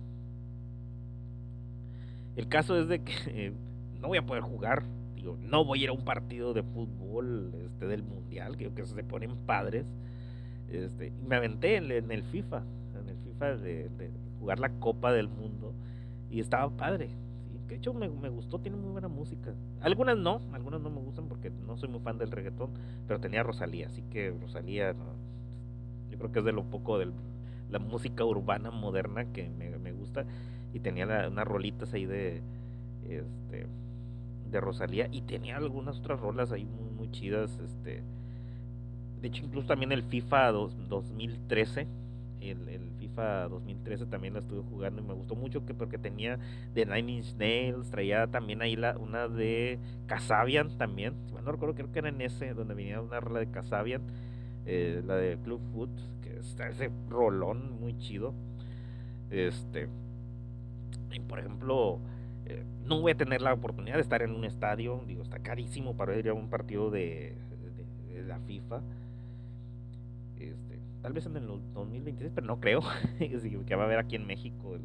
El caso es de que no voy a poder jugar. Digo, no voy a ir a un partido de fútbol del mundial, que se ponen padres. Me aventé en el FIFA, de jugar la Copa del Mundo y estaba padre. Sí, que de hecho me gustó, tiene muy buena música. Algunas no me gustan porque no soy muy fan del reggaetón, pero tenía Rosalía, así que Rosalía, no, yo creo que es de lo poco de la música urbana moderna que me gusta y tenía unas rolitas ahí este, de Rosalía y tenía algunas otras rolas ahí muy, muy chidas, de hecho incluso también el FIFA 2013, el FIFA 2013 también la estuve jugando y me gustó mucho porque tenía de Nine Inch Nails, traía también ahí una de Kasabian también, si mal no recuerdo creo que era en ese donde venía una rola de Kasabian, la de Club Foot, que está ese rolón muy chido. Este, y por ejemplo, no voy a tener la oportunidad de estar en un estadio, digo, está carísimo para ir a un partido de la FIFA. Tal vez en el 2026, pero no creo que va a haber aquí en México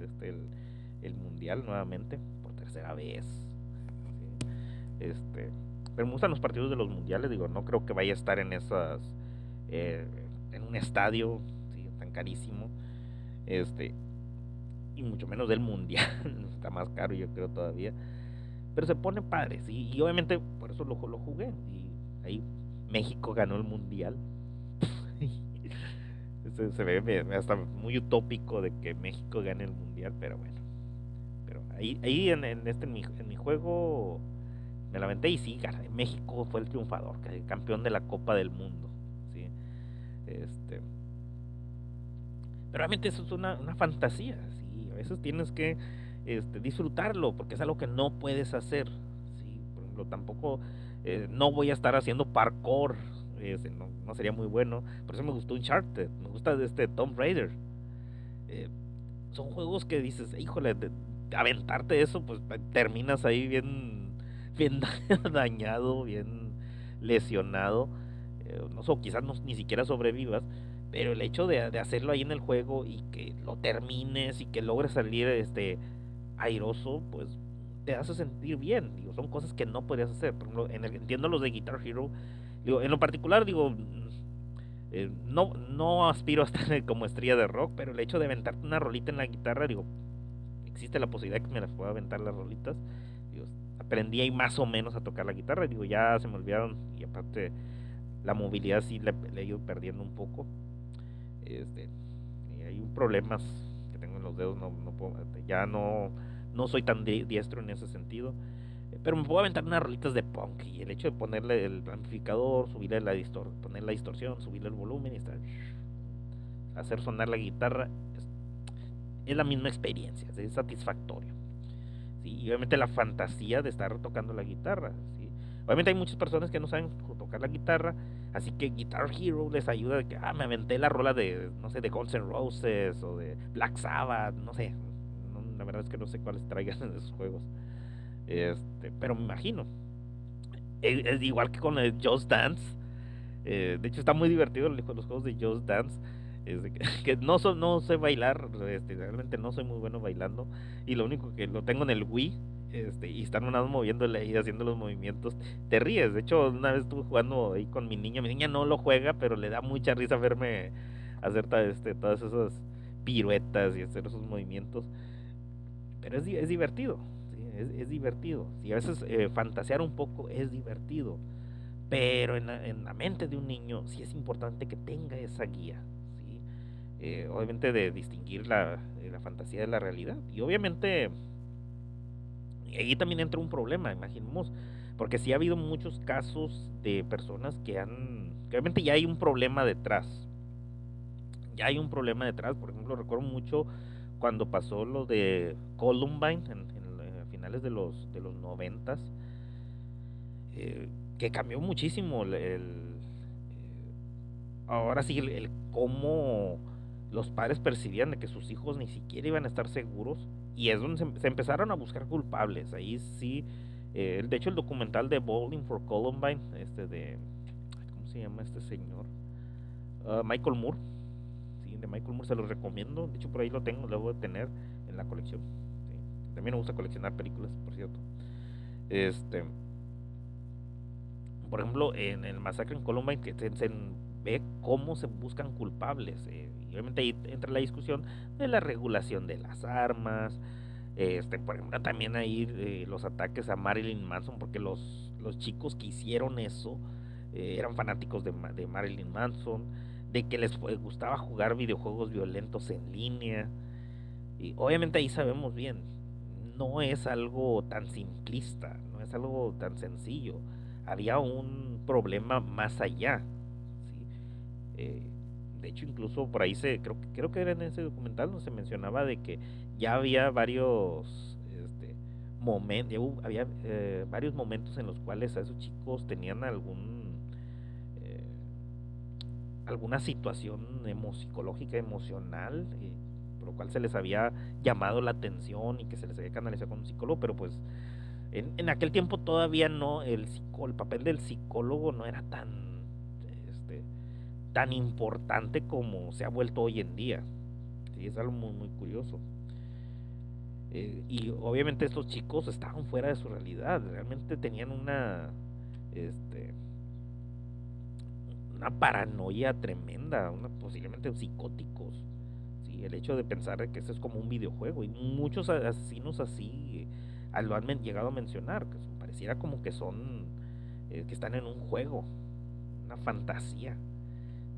el mundial nuevamente por tercera vez. ¿Sí? Pero me gustan los partidos de los mundiales, digo, no creo que vaya a estar en esas eh, en un estadio, ¿sí? Tan carísimo, este y mucho menos del mundial, está más caro yo creo todavía, pero se pone padre, ¿sí? Y obviamente por eso lo jugué y ahí México ganó el mundial. Se ve hasta muy utópico de que México gane el mundial, pero bueno. Pero ahí en mi juego me lamenté y sí, México fue el triunfador, el campeón de la Copa del Mundo. ¿Sí? Este, pero realmente eso es una fantasía. ¿Sí? A veces tienes que disfrutarlo porque es algo que no puedes hacer. ¿Sí? Por ejemplo, tampoco no voy a estar haciendo parkour. No sería muy bueno. Por eso me gustó Uncharted. Me gusta Tomb Raider. Eh, Son juegos que dices, híjole, aventarte eso, pues terminas ahí bien dañado, bien lesionado. No sé, quizás ni siquiera sobrevivas, pero el hecho de hacerlo ahí en el juego y que lo termines y que logres salir airoso, pues te hace sentir bien. Digo, son cosas que no podrías hacer. Por ejemplo, entiendo los de Guitar Hero. Digo, en lo particular, digo, no aspiro a estar como estrella de rock, pero el hecho de aventarte una rolita en la guitarra, digo, existe la posibilidad que me las pueda aventar las rolitas. Digo, aprendí ahí más o menos a tocar la guitarra, digo, ya se me olvidaron y aparte la movilidad sí le he ido perdiendo un poco. Este, y hay un problemas que tengo en los dedos, no puedo, ya no soy tan diestro en ese sentido. Pero me puedo aventar unas rolitas de punk y el hecho de ponerle el amplificador, subirle poner la distorsión, subirle el volumen y hacer sonar la guitarra es la misma experiencia, es satisfactorio. ¿Sí? Y obviamente la fantasía de estar tocando la guitarra. ¿Sí? Obviamente hay muchas personas que no saben tocar la guitarra, así que Guitar Hero les ayuda de que, me aventé la rola de, no sé, de Guns N' Roses o de Black Sabbath, no sé. La verdad es que no sé cuáles traigan en esos juegos. Pero me imagino. Es igual que con el Just Dance. De hecho, está muy divertido los juegos de Just Dance. Que no sé bailar. Realmente no soy muy bueno bailando. Y lo único que lo tengo en el Wii. Y están nada más moviéndole y haciendo los movimientos. Te ríes. De hecho, una vez estuve jugando ahí con mi niña. Mi niña no lo juega, pero le da mucha risa verme hacer todas esas piruetas y hacer esos movimientos. Pero es divertido. ¿Sí? Es divertido. Si a veces fantasear un poco es divertido. Pero en la mente de un niño sí es importante que tenga esa guía, ¿sí? Obviamente de distinguir la fantasía de la realidad. Y obviamente ahí también entra un problema, imaginemos, porque sí ha habido muchos casos de personas que obviamente ya hay un problema detrás. ya hay un problema detrás. Por ejemplo, recuerdo mucho cuando pasó lo de Columbine a finales de los noventas, que cambió muchísimo ahora sí el cómo los padres percibían de que sus hijos ni siquiera iban a estar seguros, y es donde se empezaron a buscar culpables. Ahí sí, de hecho el documental de Bowling for Columbine, ¿cómo se llama este señor? Michael Moore. Sí, de Michael Moore se los recomiendo. De hecho, por ahí lo tengo, lo debo de tener en la colección. Sí. También me gusta coleccionar películas, por cierto. Este, por ejemplo, en el masacre en Columbine, que se ve cómo se buscan culpables. Y obviamente ahí entra la discusión de la regulación de las armas. Por ejemplo, también ahí los ataques a Marilyn Manson, porque los chicos que hicieron eso eran fanáticos de Marilyn Manson, de que les gustaba jugar videojuegos violentos en línea. Y obviamente ahí sabemos bien, no es algo tan simplista, no es algo tan sencillo. Había un problema más allá. ¿Sí? Eh, de hecho, incluso por ahí creo que era en ese documental donde se mencionaba de que ya había varios momentos, había varios momentos en los cuales a esos chicos tenían eh, alguna situación psicológica, emocional, por lo cual se les había llamado la atención y que se les había canalizado con un psicólogo, pero pues en aquel tiempo todavía no, el papel del psicólogo no era este, tan importante como se ha vuelto hoy en día. Sí, es algo muy, muy curioso. Y obviamente estos chicos estaban fuera de su realidad, realmente tenían este, una paranoia tremenda, posiblemente psicóticos. ¿Sí? El hecho de pensar que eso es como un videojuego, y muchos asesinos así lo han llegado a mencionar, que pareciera como que son, que están en un juego, una fantasía.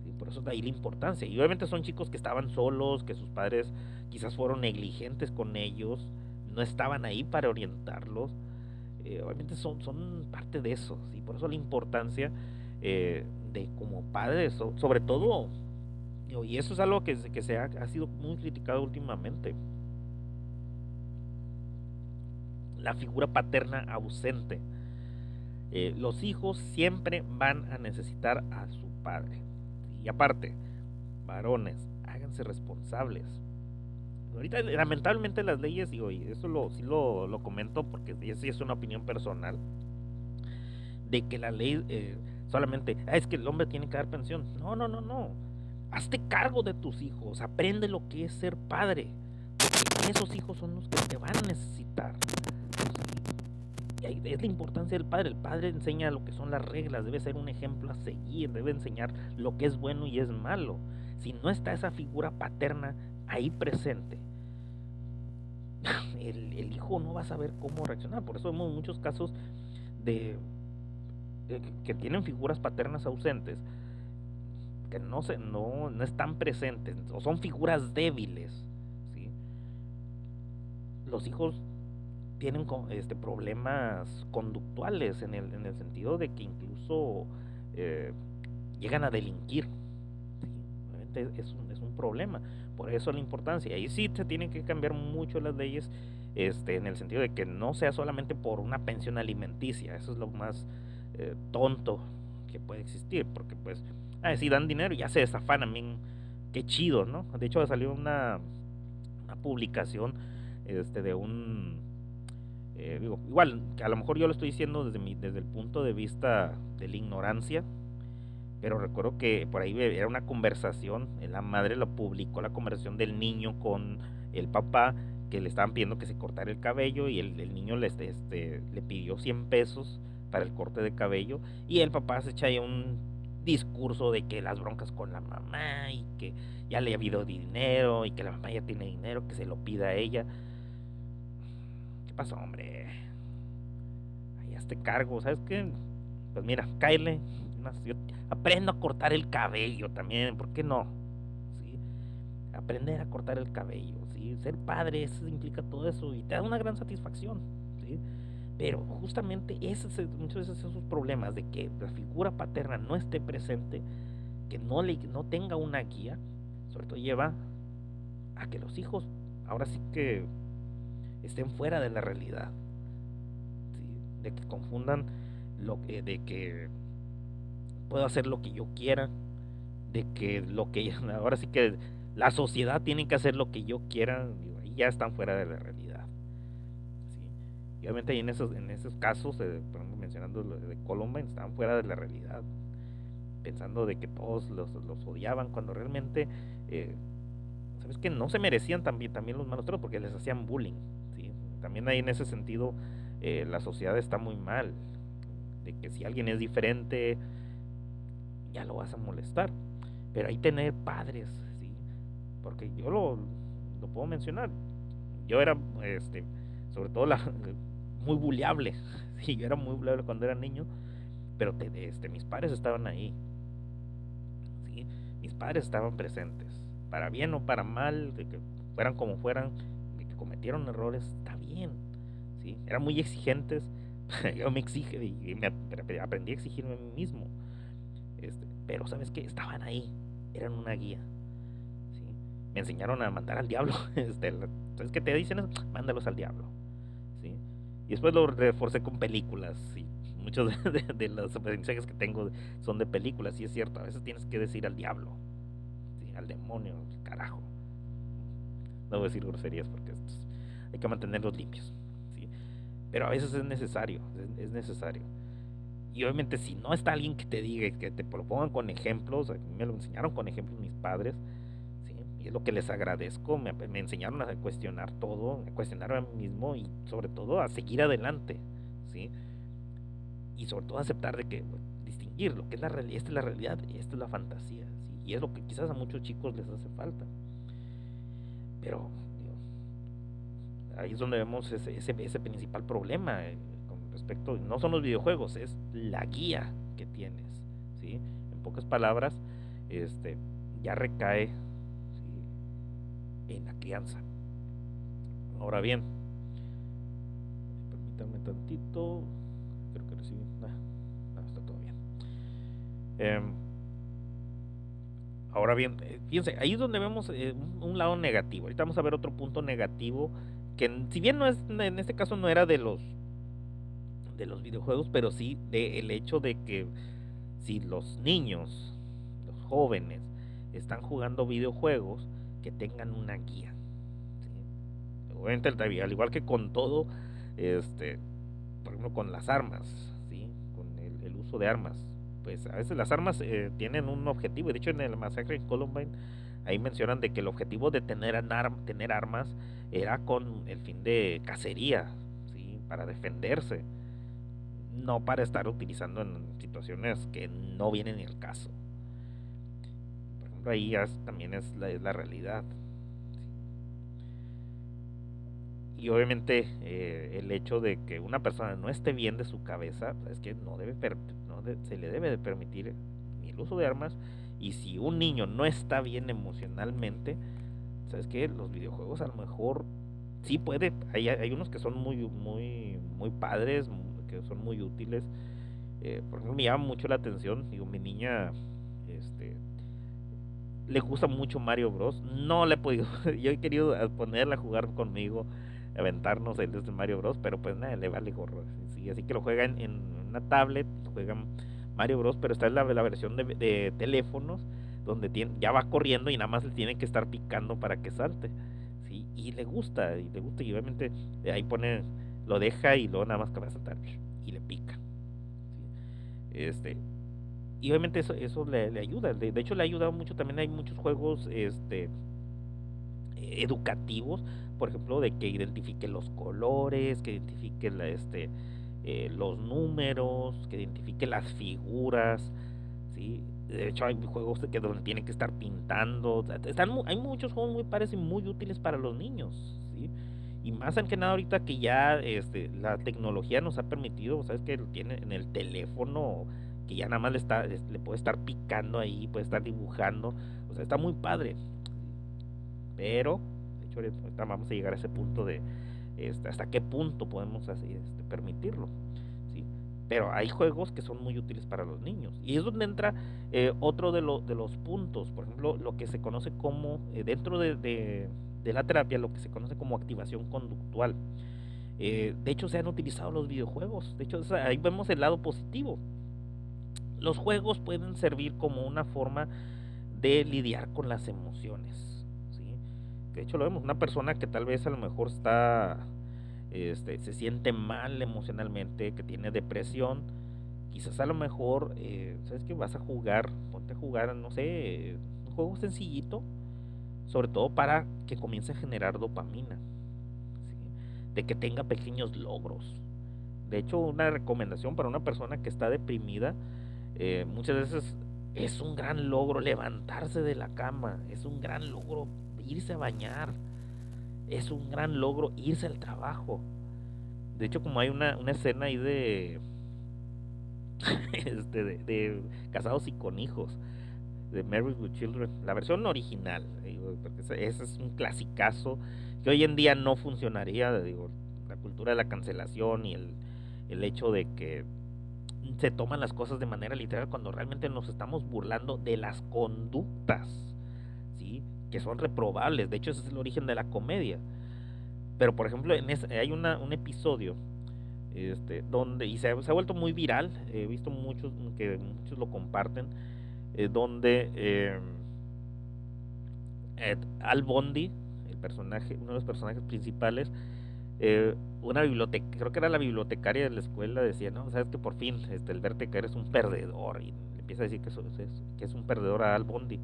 ¿Sí? Por eso de ahí la importancia. Y obviamente son chicos que estaban solos, que sus padres quizás fueron negligentes con ellos, no estaban ahí para orientarlos. Obviamente son parte de eso, ¿sí? Por eso la importancia de como padres, sobre todo, y eso es algo que ha sido muy criticado últimamente, la figura paterna ausente. Los hijos siempre van a necesitar a su padre. ¿Sí? Y aparte, varones, háganse responsables. Ahorita, lamentablemente, las leyes, y eso sí lo comento porque sí es una opinión personal, de que la ley solamente, es que el hombre tiene que dar pensión. No, no, no, no. Hazte cargo de tus hijos, aprende lo que es ser padre, porque esos hijos son los que te van a necesitar. Y ahí es la importancia del padre. El padre enseña lo que son las reglas, debe ser un ejemplo a seguir, debe enseñar lo que es bueno y es malo. Si no está esa figura paterna ahí presente, el hijo no va a saber cómo reaccionar. Por eso vemos muchos casos de que tienen figuras paternas ausentes, que no están presentes, o son figuras débiles. ¿Sí? Los hijos tienen problemas conductuales en el sentido de que incluso eh, llegan a delinquir. ¿Sí? Obviamente es un problema. Por eso la importancia. Ahí sí se tienen que cambiar mucho las leyes, en el sentido de que no sea solamente por una pensión alimenticia. Eso es lo más tonto que puede existir, porque pues, si dan dinero ya se desafanan, bien, qué chido, ¿no? De hecho salió una publicación de un digo, igual, que a lo mejor yo lo estoy diciendo desde el punto de vista de la ignorancia, pero recuerdo que por ahí era una conversación, la madre lo publicó, la conversación del niño con el papá, que le estaban pidiendo que se cortara el cabello, y el niño le pidió 100 pesos para el corte de cabello, y el papá se echa ahí un discurso de que las broncas con la mamá, y que ya le ha habido dinero, y que la mamá ya tiene dinero, que se lo pida a ella. ¿Qué pasó, hombre? Ahí hazte cargo, ¿sabes qué? Pues mira, cáele. Yo aprendo a cortar el cabello también, ¿por qué no? ¿Sí? Aprender a cortar el cabello, ¿sí? Ser padre, eso implica todo eso y te da una gran satisfacción, ¿sí? Pero justamente muchas veces esos problemas de que la figura paterna no esté presente, que no tenga una guía, sobre todo lleva a que los hijos ahora sí que estén fuera de la realidad, ¿sí? De que confundan de que puedo hacer lo que yo quiera, de que lo que ahora sí que la sociedad tiene que hacer lo que yo quiera, y ya están fuera de la realidad, ¿sí? Y obviamente en esos casos, por ejemplo, mencionando lo de Columbine, estaban fuera de la realidad, pensando de que todos los odiaban, cuando realmente, sabes que no se merecían también los malos tratos, porque les hacían bullying, ¿sí? También ahí en ese sentido, la sociedad está muy mal, de que si alguien es diferente, ya lo vas a molestar. Pero hay tener padres, ¿sí? Porque yo lo puedo mencionar. Yo era, sobre todo muy buleable. Sí, yo era muy buleable cuando era niño, pero mis padres estaban ahí, ¿sí? Mis padres estaban presentes, para bien o para mal, de que fueran como fueran, de que cometieron errores, está bien, ¿sí? Eran muy exigentes, yo me exige y aprendí a exigirme a mí mismo, pero sabes que estaban ahí, eran una guía, ¿sí? Me enseñaron a mandar al diablo, ¿sabes qué te dicen eso? Mándalos al diablo, ¿sí? Y después lo reforcé con películas, ¿sí? Muchos de los aprendizajes que tengo son de películas, y es cierto, a veces tienes que decir al diablo, ¿sí? Al demonio, al carajo. No voy a decir groserías porque hay que mantenerlos limpios, ¿sí? Pero a veces es necesario, es necesario. Y obviamente si no está alguien que te diga, que te propongan con ejemplos, a mí me lo enseñaron con ejemplos mis padres, ¿sí? Y es lo que les agradezco, me enseñaron a cuestionar todo, a cuestionarme a mí mismo y sobre todo a seguir adelante, ¿sí? Y sobre todo a aceptar de que, bueno, distinguir lo que es la realidad, esta es la realidad y esta es la fantasía, ¿sí? Y es lo que quizás a muchos chicos les hace falta. Pero digo, ahí es donde vemos ese principal problema, con respecto, no son los videojuegos, es la guía que tienes, ¿sí? En pocas palabras, este, ya recae, ¿sí? En la crianza. Ahora bien, permítanme tantito, creo que recibí, no, está todo bien. Eh, Ahora bien, fíjense, ahí es donde vemos, un lado negativo. Ahorita vamos a ver otro punto negativo que, si bien no es, en este caso no era de los videojuegos, pero sí del hecho de que si los niños, los jóvenes, están jugando videojuegos, que tengan una guía, ¿sí? Obviamente, al igual que con todo, este, por ejemplo, con las armas, ¿sí? Con el uso de armas. Pues a veces las armas, tienen un objetivo. De hecho, en el masacre en Columbine, ahí mencionan de que el objetivo de tener armas era con el fin de cacería, ¿sí? Para defenderse, no para estar utilizando en situaciones que no vienen ni al caso. Por ejemplo, ahí también es la realidad. Y obviamente, el hecho de que una persona no esté bien de su cabeza, es que se le debe de permitir ni el uso de armas. Y si un niño no está bien emocionalmente, sabes que los videojuegos a lo mejor sí puede, hay unos que son muy padres, que son muy útiles. Por ejemplo, me llama mucho la atención, digo, mi niña, este, le gusta mucho Mario Bros. No le he podido, yo he querido ponerla a jugar conmigo, aventarnos el de Mario Bros. Pero pues nada, le vale gorro. Sí, así que lo juega en una tablet, juegan Mario Bros. Pero está en la versión de teléfonos, donde ya va corriendo y nada más le tienen que estar picando para que salte. Sí, y obviamente, ahí pone, lo deja y luego nada más que va a saltar y le pica. ¿Sí? Y obviamente eso le ayuda. De hecho, le ha ayudado mucho. También hay muchos juegos, educativos, por ejemplo, de que identifique los colores, que identifique los números, que identifique las figuras, ¿sí? De hecho, hay juegos donde tienen que estar pintando. O sea, hay muchos juegos muy padres y muy útiles para los niños, ¿sí? Y más que nada ahorita que ya, la tecnología nos ha permitido, sabes que lo tiene en el teléfono, que ya nada más le puede estar picando ahí, puede estar dibujando, o sea, está muy padre. Pero, de hecho, ahorita vamos a llegar a ese punto de, hasta qué punto podemos así, permitirlo, ¿sí? pero hay juegos que son muy útiles para los niños. Y es donde entra otro de los puntos, por ejemplo, lo que se conoce como, dentro de la terapia, lo que se conoce como activación conductual. De hecho, se han utilizado los videojuegos. De hecho, ahí vemos el lado positivo. Los juegos pueden servir como una forma de lidiar con las emociones, ¿sí? De hecho, lo vemos, una persona que tal vez a lo mejor se siente mal emocionalmente, que tiene depresión, quizás a lo mejor, ¿sabes qué? Vas a jugar, ponte a jugar, no sé, un juego sencillito, sobre todo para que comience a generar dopamina, ¿sí? De que tenga pequeños logros. De hecho, una recomendación para una persona que está deprimida, muchas veces es un gran logro levantarse de la cama, es un gran logro irse a bañar, es un gran logro irse al trabajo. De hecho, como hay una escena ahí de Casados y con Hijos, de Married with Children, la versión original, digo, porque ese es un clasicazo que hoy en día no funcionaría, digo, la cultura de la cancelación y el hecho de que se toman las cosas de manera literal cuando realmente nos estamos burlando de las conductas, ¿sí? Que son reprobables. De hecho, ese es el origen de la comedia. Pero, por ejemplo, hay un episodio donde, y se ha vuelto muy viral, he visto muchos que muchos lo comparten, donde Al Bundy, el personaje, uno de los personajes principales, una biblioteca, creo que era la bibliotecaria de la escuela, decía, no, sabes que por fin, el verte caer es un perdedor, y le empieza a decir que es un perdedor a Al Bundy,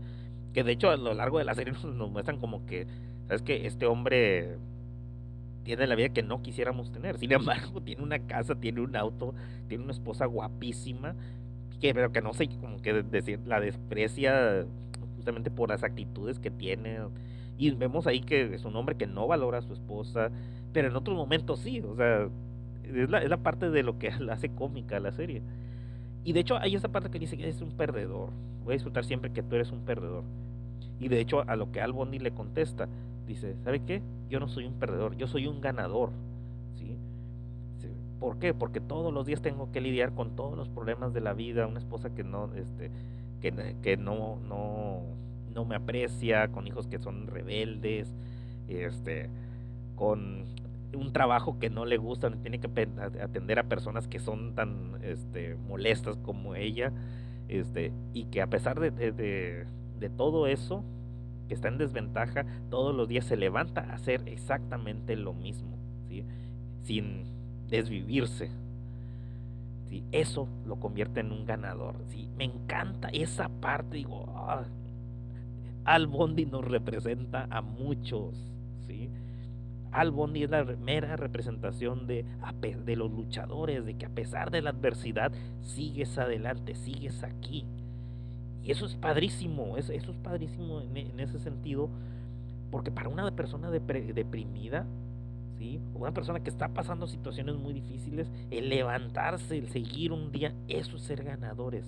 que de hecho a lo largo de la serie nos muestran como que, sabes que este hombre tiene la vida que no quisiéramos tener, sin embargo tiene una casa, tiene un auto, tiene una esposa guapísima, pero que no sé, como que decir, la desprecia justamente por las actitudes que tiene. Y vemos ahí que es un hombre que no valora a su esposa, pero en otros momentos sí, o sea, es la parte de lo que la hace cómica la serie. Y de hecho hay esa parte que dice que eres un perdedor, voy a disfrutar siempre que tú eres un perdedor. Y de hecho a lo que Al Bundy le contesta, dice, ¿sabe qué? Yo no soy un perdedor, yo soy un ganador, ¿sí? Sí. ¿Por qué? Porque todos los días tengo que lidiar con todos los problemas de la vida, una esposa que que no me aprecia, con hijos que son rebeldes, este, con un trabajo que no le gusta, tiene que atender a personas que son tan molestas como ella, y que a pesar de todo eso, que está en desventaja, todos los días se levanta a hacer exactamente lo mismo, ¿sí? Sin desvivirse. ¿Sí? Eso lo convierte en un ganador. ¿Sí? Me encanta esa parte. Digo, Al Bundy nos representa a muchos. ¿Sí? Al Bundy es la mera representación de los luchadores, de que a pesar de la adversidad sigues adelante, sigues aquí. Y eso es padrísimo, eso es padrísimo en ese sentido, porque para una persona deprimida, ¿sí? Una persona que está pasando situaciones muy difíciles, el levantarse, el seguir un día, eso es ser ganadores.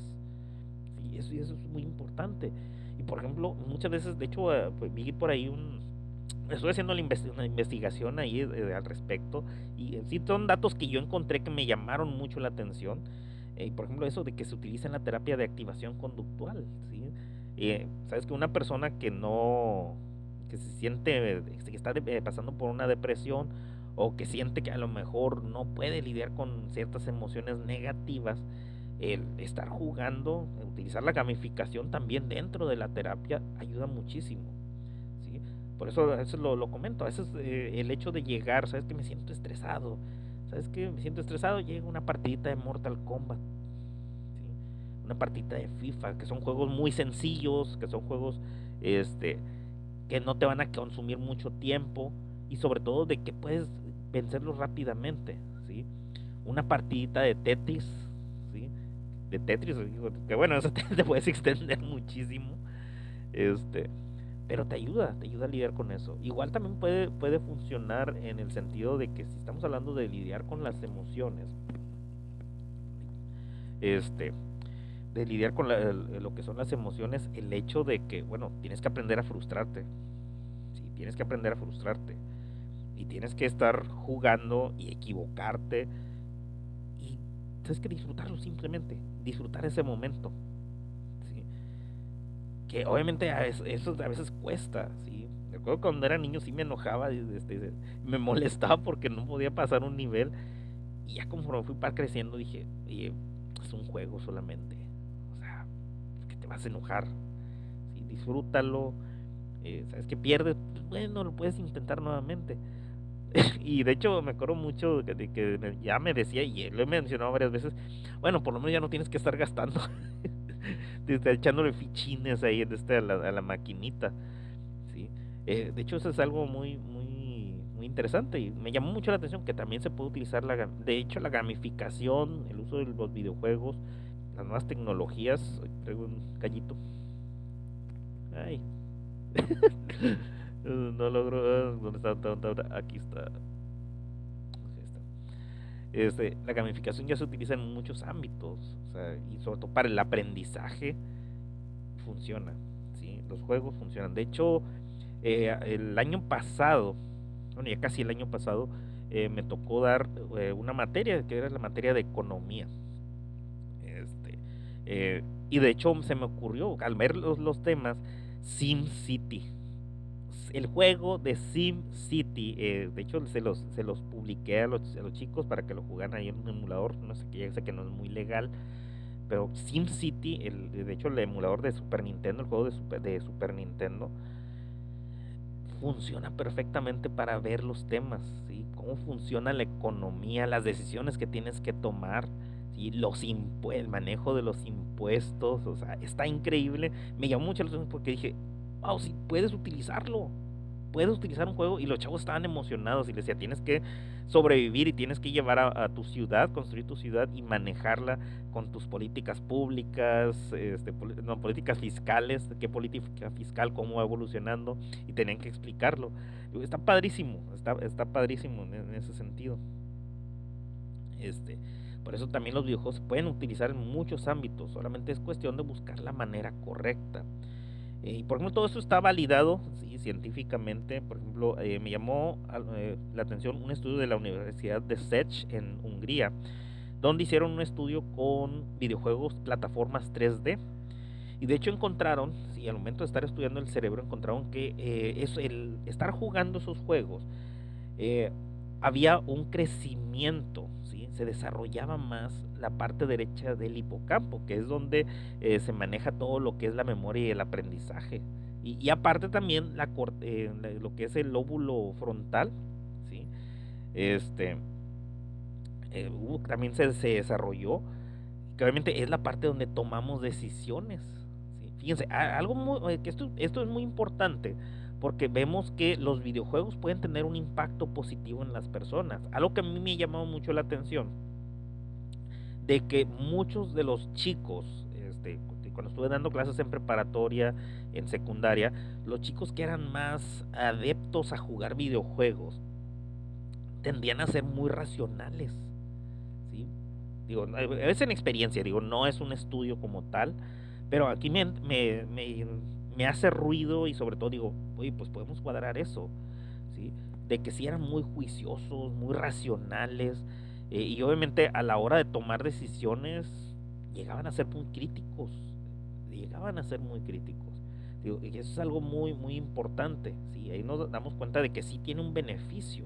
¿Sí? Eso es muy importante. Y por ejemplo, muchas veces, de hecho, pues, vi por ahí estoy haciendo una investigación ahí al respecto, y sí son datos que yo encontré que me llamaron mucho la atención. Por ejemplo, eso de que se utiliza en la terapia de activación conductual, ¿sí? Sabes que una persona que se siente, que está pasando por una depresión, o que siente que a lo mejor no puede lidiar con ciertas emociones negativas, el estar jugando, utilizar la gamificación también dentro de la terapia ayuda muchísimo, ¿sí? Por eso lo comento, a veces el hecho de llegar, sabes que me siento estresado, sabes que me siento estresado, llega una partidita de Mortal Kombat, ¿sí? Una partidita de FIFA, que son juegos muy sencillos, que son juegos este, que no te van a consumir mucho tiempo, y sobre todo de que puedes vencerlos rápidamente, ¿sí? Una partidita de Tetris, ¿sí? De Tetris, que bueno, eso te puedes extender muchísimo, este, pero te ayuda a lidiar con eso. Igual también puede funcionar en el sentido de que si estamos hablando de lidiar con las emociones, este, de lidiar con lo que son las emociones, el hecho de que, bueno, tienes que aprender a frustrarte, ¿sí? Tienes que aprender a frustrarte, y tienes que estar jugando y equivocarte, y tienes que disfrutarlo simplemente, disfrutar ese momento, ¿sí? Que obviamente eso a veces cuesta, ¿sí? Recuerdo cuando era niño sí me enojaba, me molestaba porque no podía pasar un nivel, y ya conforme fui creciendo dije, oye, es un juego solamente, o sea, ¿por qué te vas a enojar? ¿Sí? Disfrútalo, sabes que pierdes, pues bueno, lo puedes intentar nuevamente. Y de hecho me acuerdo mucho de que ya me decía, y lo he mencionado varias veces, bueno, por lo menos ya no tienes que estar gastando, te está echándole fichines ahí a la maquinita, ¿sí? De hecho eso es algo muy interesante y me llamó mucho la atención que también se puede utilizar de hecho la gamificación, el uso de los videojuegos, las nuevas tecnologías. Traigo un gallito, ay, no logro, ¿dónde está? Aquí está. Aquí está. La gamificación ya se utiliza en muchos ámbitos, o sea, y sobre todo para el aprendizaje funciona, ¿sí? Los juegos funcionan. De hecho, el año pasado, bueno, ya casi el año pasado, me tocó dar una materia que era la materia de economía. Este, y de hecho se me ocurrió, al ver los temas, SimCity. El juego de SimCity, de hecho se los publiqué a los chicos para que lo jugaran ahí en un emulador, no sé, que ya sé que no es muy legal, pero SimCity, de hecho el emulador de Super Nintendo, el juego de Super Nintendo, funciona perfectamente para ver los temas, ¿sí? Cómo funciona la economía, las decisiones que tienes que tomar, ¿sí? El manejo de los impuestos, o sea, está increíble. Me llamó mucho la atención porque dije, wow, sí, puedes utilizarlo, puedes utilizar un juego, y los chavos estaban emocionados y les decía, tienes que sobrevivir y tienes que llevar a tu ciudad, construir tu ciudad y manejarla con tus políticas públicas, no, políticas fiscales, qué política fiscal, cómo va evolucionando, y tenían que explicarlo. Está padrísimo, está padrísimo en ese sentido. Este, por eso también los videojuegos se pueden utilizar en muchos ámbitos, solamente es cuestión de buscar la manera correcta. Y por ejemplo, todo esto está validado, ¿sí? Científicamente. Por ejemplo, me llamó la atención un estudio de la Universidad de Szeged en Hungría, donde hicieron un estudio con videojuegos, plataformas 3D. Y de hecho encontraron, sí, al momento de estar estudiando el cerebro, encontraron que el estar jugando esos juegos, eh, había un crecimiento, ¿sí? Se desarrollaba más la parte derecha del hipocampo, que es donde se maneja todo lo que es la memoria y el aprendizaje. Y aparte también lo que es el lóbulo frontal, ¿sí? Este, también se desarrolló, que obviamente es la parte donde tomamos decisiones, ¿sí? Fíjense, algo que esto es muy importante, porque vemos que los videojuegos pueden tener un impacto positivo en las personas. Algo que a mí me ha llamado mucho la atención, de que muchos de los chicos, cuando estuve dando clases en preparatoria, en secundaria, los chicos que eran más adeptos a jugar videojuegos tendían a ser muy racionales, ¿sí? Digo, a veces en experiencia, digo, no es un estudio como tal, pero aquí me hace ruido, y sobre todo digo, oye, pues podemos cuadrar eso, ¿sí? De que sí eran muy juiciosos, muy racionales, y obviamente a la hora de tomar decisiones llegaban a ser muy críticos, llegaban a ser muy críticos. Digo, y eso es algo muy importante, ¿sí? Ahí nos damos cuenta de que sí tiene un beneficio.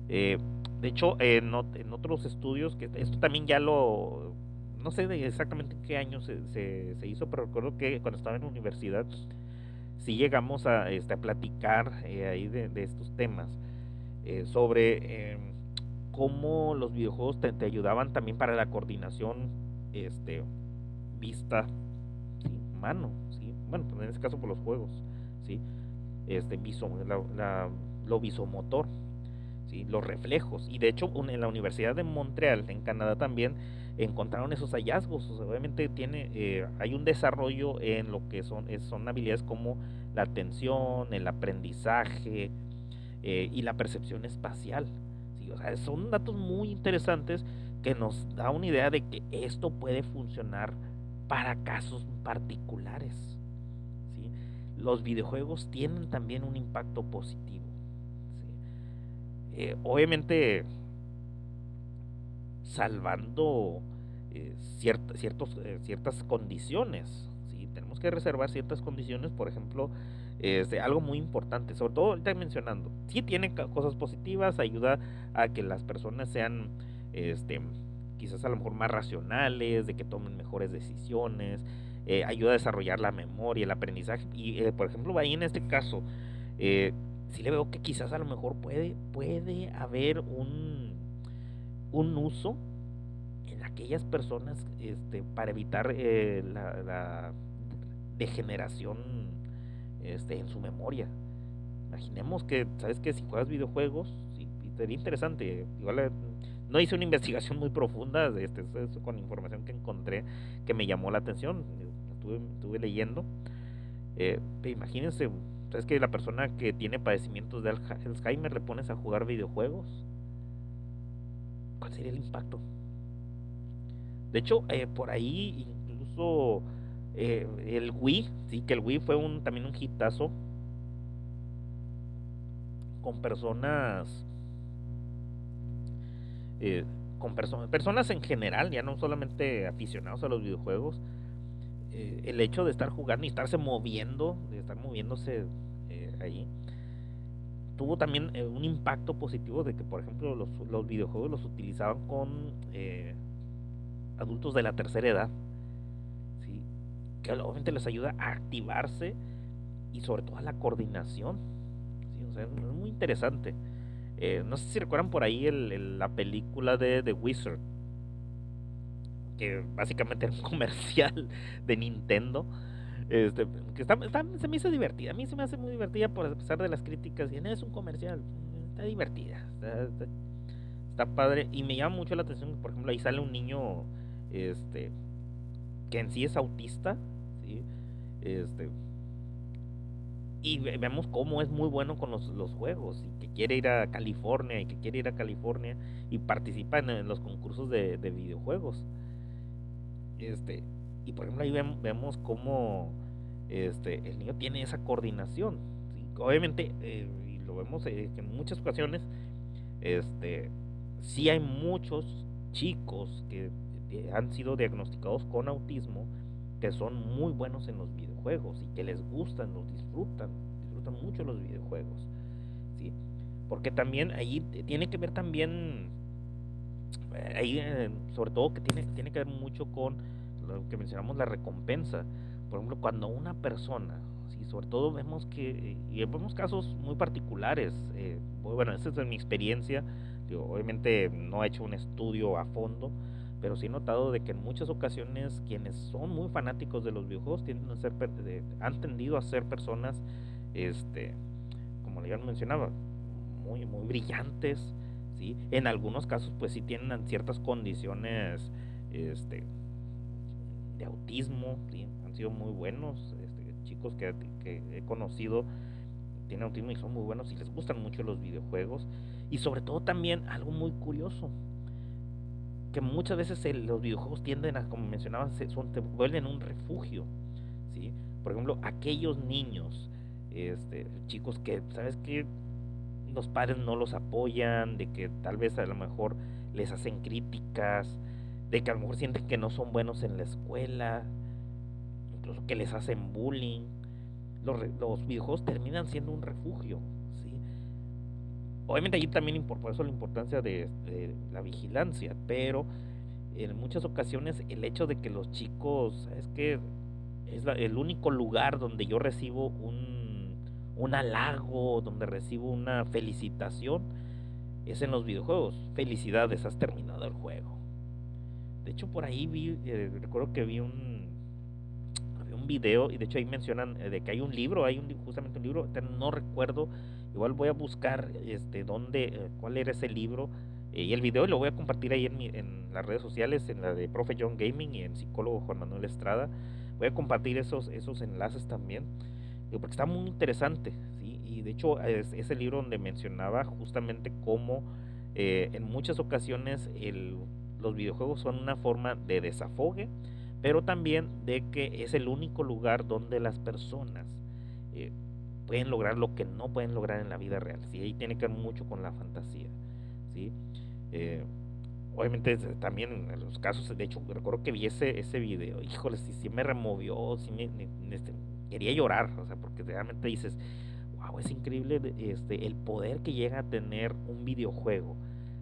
Eh, de hecho, en otros estudios, que esto también ya no sé exactamente en qué año se hizo, pero recuerdo que cuando estaba en la universidad, sí llegamos a platicar ahí de estos temas, sobre cómo los videojuegos te ayudaban también para la coordinación, vista, ¿sí? Mano, ¿sí? Bueno, pues en este caso por los juegos, ¿sí? Lo visomotor, ¿sí? Los reflejos. Y de hecho, en la Universidad de Montreal, en Canadá también, encontraron esos hallazgos. O sea, obviamente hay un desarrollo en lo que son habilidades como la atención, el aprendizaje, y la percepción espacial, ¿sí? O sea, son datos muy interesantes que nos da una idea de que esto puede funcionar para casos particulares, ¿sí? Los videojuegos tienen también un impacto positivo, ¿sí? Obviamente salvando ciertas condiciones, ¿sí? Tenemos que reservar ciertas condiciones, por ejemplo, algo muy importante, sobre todo ahorita mencionando, sí tiene cosas positivas, ayuda a que las personas sean, este, quizás a lo mejor más racionales, de que tomen mejores decisiones, ayuda a desarrollar la memoria, el aprendizaje, y por ejemplo, ahí en este caso, eh, sí le veo que quizás a lo mejor puede haber un uso en aquellas personas, para evitar la degeneración, en su memoria. Imaginemos que, ¿sabes qué? Si juegas videojuegos, sí, sería interesante. Igual no hice una investigación muy profunda, es con información que encontré que me llamó la atención. Estuve leyendo. Imagínense, ¿sabes que la persona que tiene padecimientos de Alzheimer le pones a jugar videojuegos? ¿Cuál sería el impacto? De hecho, por ahí incluso el Wii, sí, que el Wii fue también un hitazo con personas, eh, personas en general, ya no solamente aficionados a los videojuegos, el hecho de estar jugando y estarse moviendo, de estar moviéndose ahí, tuvo también un impacto positivo de que, por ejemplo, los videojuegos los utilizaban con adultos de la tercera edad, ¿sí? Que obviamente les ayuda a activarse y sobre todo a la coordinación, ¿sí? O sea, es muy interesante. No sé si recuerdan por ahí la película de The Wizard, que básicamente era un comercial de Nintendo, que se me hizo divertida. A mí se me hace muy divertida por a pesar de las críticas. Y no es un comercial, está divertida, está padre. Y me llama mucho la atención, por ejemplo, ahí sale un niño, este, que en sí es autista, ¿sí? Este, y vemos cómo es muy bueno con los juegos y que quiere ir a California y participa en los concursos de videojuegos. Este, y por ejemplo ahí vemos cómo el niño tiene esa coordinación, ¿sí? Obviamente, y lo vemos que en muchas ocasiones, este, sí hay muchos chicos que han sido diagnosticados con autismo que son muy buenos en los videojuegos y que les gustan, disfrutan mucho los videojuegos, ¿sí? Porque también ahí tiene que ver también, ahí sobre todo que tiene que ver mucho con lo que mencionamos, la recompensa. Por ejemplo, cuando una persona, ¿sí? Sobre todo vemos y vemos casos muy particulares, bueno, esa es mi experiencia, digo, obviamente no he hecho un estudio a fondo, pero sí he notado de que en muchas ocasiones quienes son muy fanáticos de los videojuegos han tendido a ser personas, este, como ya mencionaba, muy brillantes, ¿sí? En algunos casos, pues sí tienen ciertas condiciones, este, de autismo, ¿sí? Han sido muy buenos, chicos que he conocido tienen autismo y son muy buenos y les gustan mucho los videojuegos. Y sobre todo también algo muy curioso, que muchas veces los videojuegos tienden a, como mencionaba, te vuelven un refugio, ¿sí? Por ejemplo, aquellos niños, chicos que, ¿sabes qué? Los padres no los apoyan, de que tal vez a lo mejor les hacen críticas, de que a lo mejor sienten que no son buenos en la escuela, incluso que les hacen bullying. Los videojuegos terminan siendo un refugio, ¿sí? Obviamente allí también por eso la importancia de la vigilancia, pero en muchas ocasiones el hecho de que los chicos, es que es el único lugar donde yo recibo un halago, donde recibo una felicitación, es en los videojuegos. Felicidades, has terminado el juego. De hecho, por ahí recuerdo que había un video y de hecho ahí mencionan de que hay un libro, justamente un libro, no recuerdo, igual voy a buscar cuál era ese libro, y el video lo voy a compartir ahí en las redes sociales, en la de Profe John Gaming y en psicólogo Juan Manuel Estrada. Voy a compartir esos enlaces también, digo, porque está muy interesante, ¿sí? Y de hecho es ese libro donde mencionaba justamente cómo en muchas ocasiones los videojuegos son una forma de desafogue, pero también de que es el único lugar donde las personas eh, pueden lograr lo que no pueden lograr en la vida real, ¿sí? Ahí tiene que ver mucho con la fantasía, ¿sí? Eh, obviamente también en los casos, de hecho, recuerdo que vi ese video, híjole, sí me removió, quería llorar, o sea, porque realmente dices, wow, es increíble el poder que llega a tener un videojuego,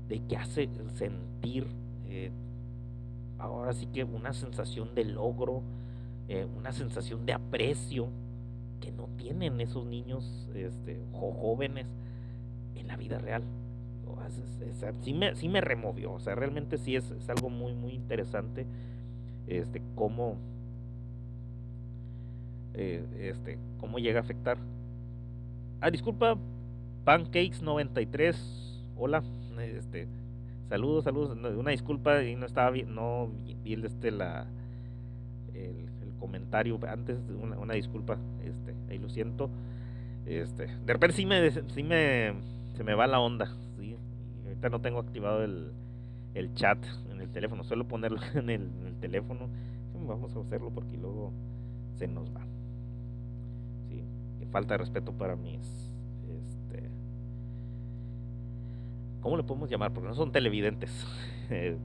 de que hace sentir, eh, ahora sí que una sensación de logro, una sensación de aprecio que no tienen esos niños jóvenes en la vida real. Sí me removió, o sea, realmente sí es algo muy interesante, cómo, cómo llega a afectar. Ah, disculpa, Pancakes93, hola, este, saludos, una disculpa y no estaba bien, no vi el comentario antes, una disculpa, ahí lo siento. De repente se me va la onda, ¿sí? Y ahorita no tengo activado el chat en el teléfono, suelo ponerlo en el teléfono. Vamos a hacerlo porque luego se nos va, ¿sí? Y falta de respeto para este, ¿cómo le podemos llamar? Porque no son televidentes. Eh,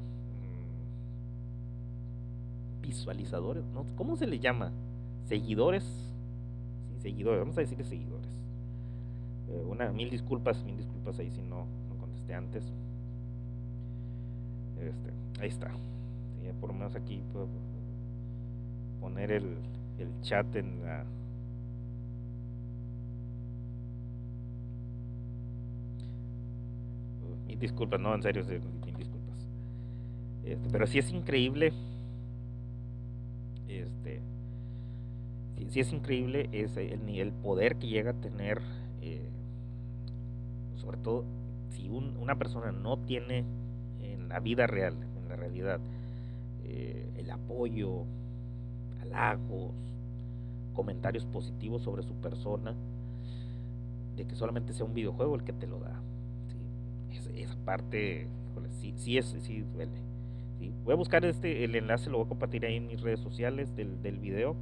Visualizadores, ¿no? ¿Cómo se le llama? Seguidores, sí, seguidores, vamos a decirle seguidores. Mil disculpas ahí si no contesté antes. Ahí está. Sí, por lo menos aquí puedo poner el chat en la. Mil disculpas, no, en serio, mil disculpas. Pero sí es increíble. Este, sí es increíble el poder que llega a tener, eh, sobre todo si una persona no tiene en la vida real, en la realidad, el apoyo, halagos, comentarios positivos sobre su persona, de que solamente sea un videojuego el que te lo da. ¿Sí? Esa parte, híjole, sí duele. ¿Sí? Voy a buscar el enlace, lo voy a compartir ahí en mis redes sociales del video.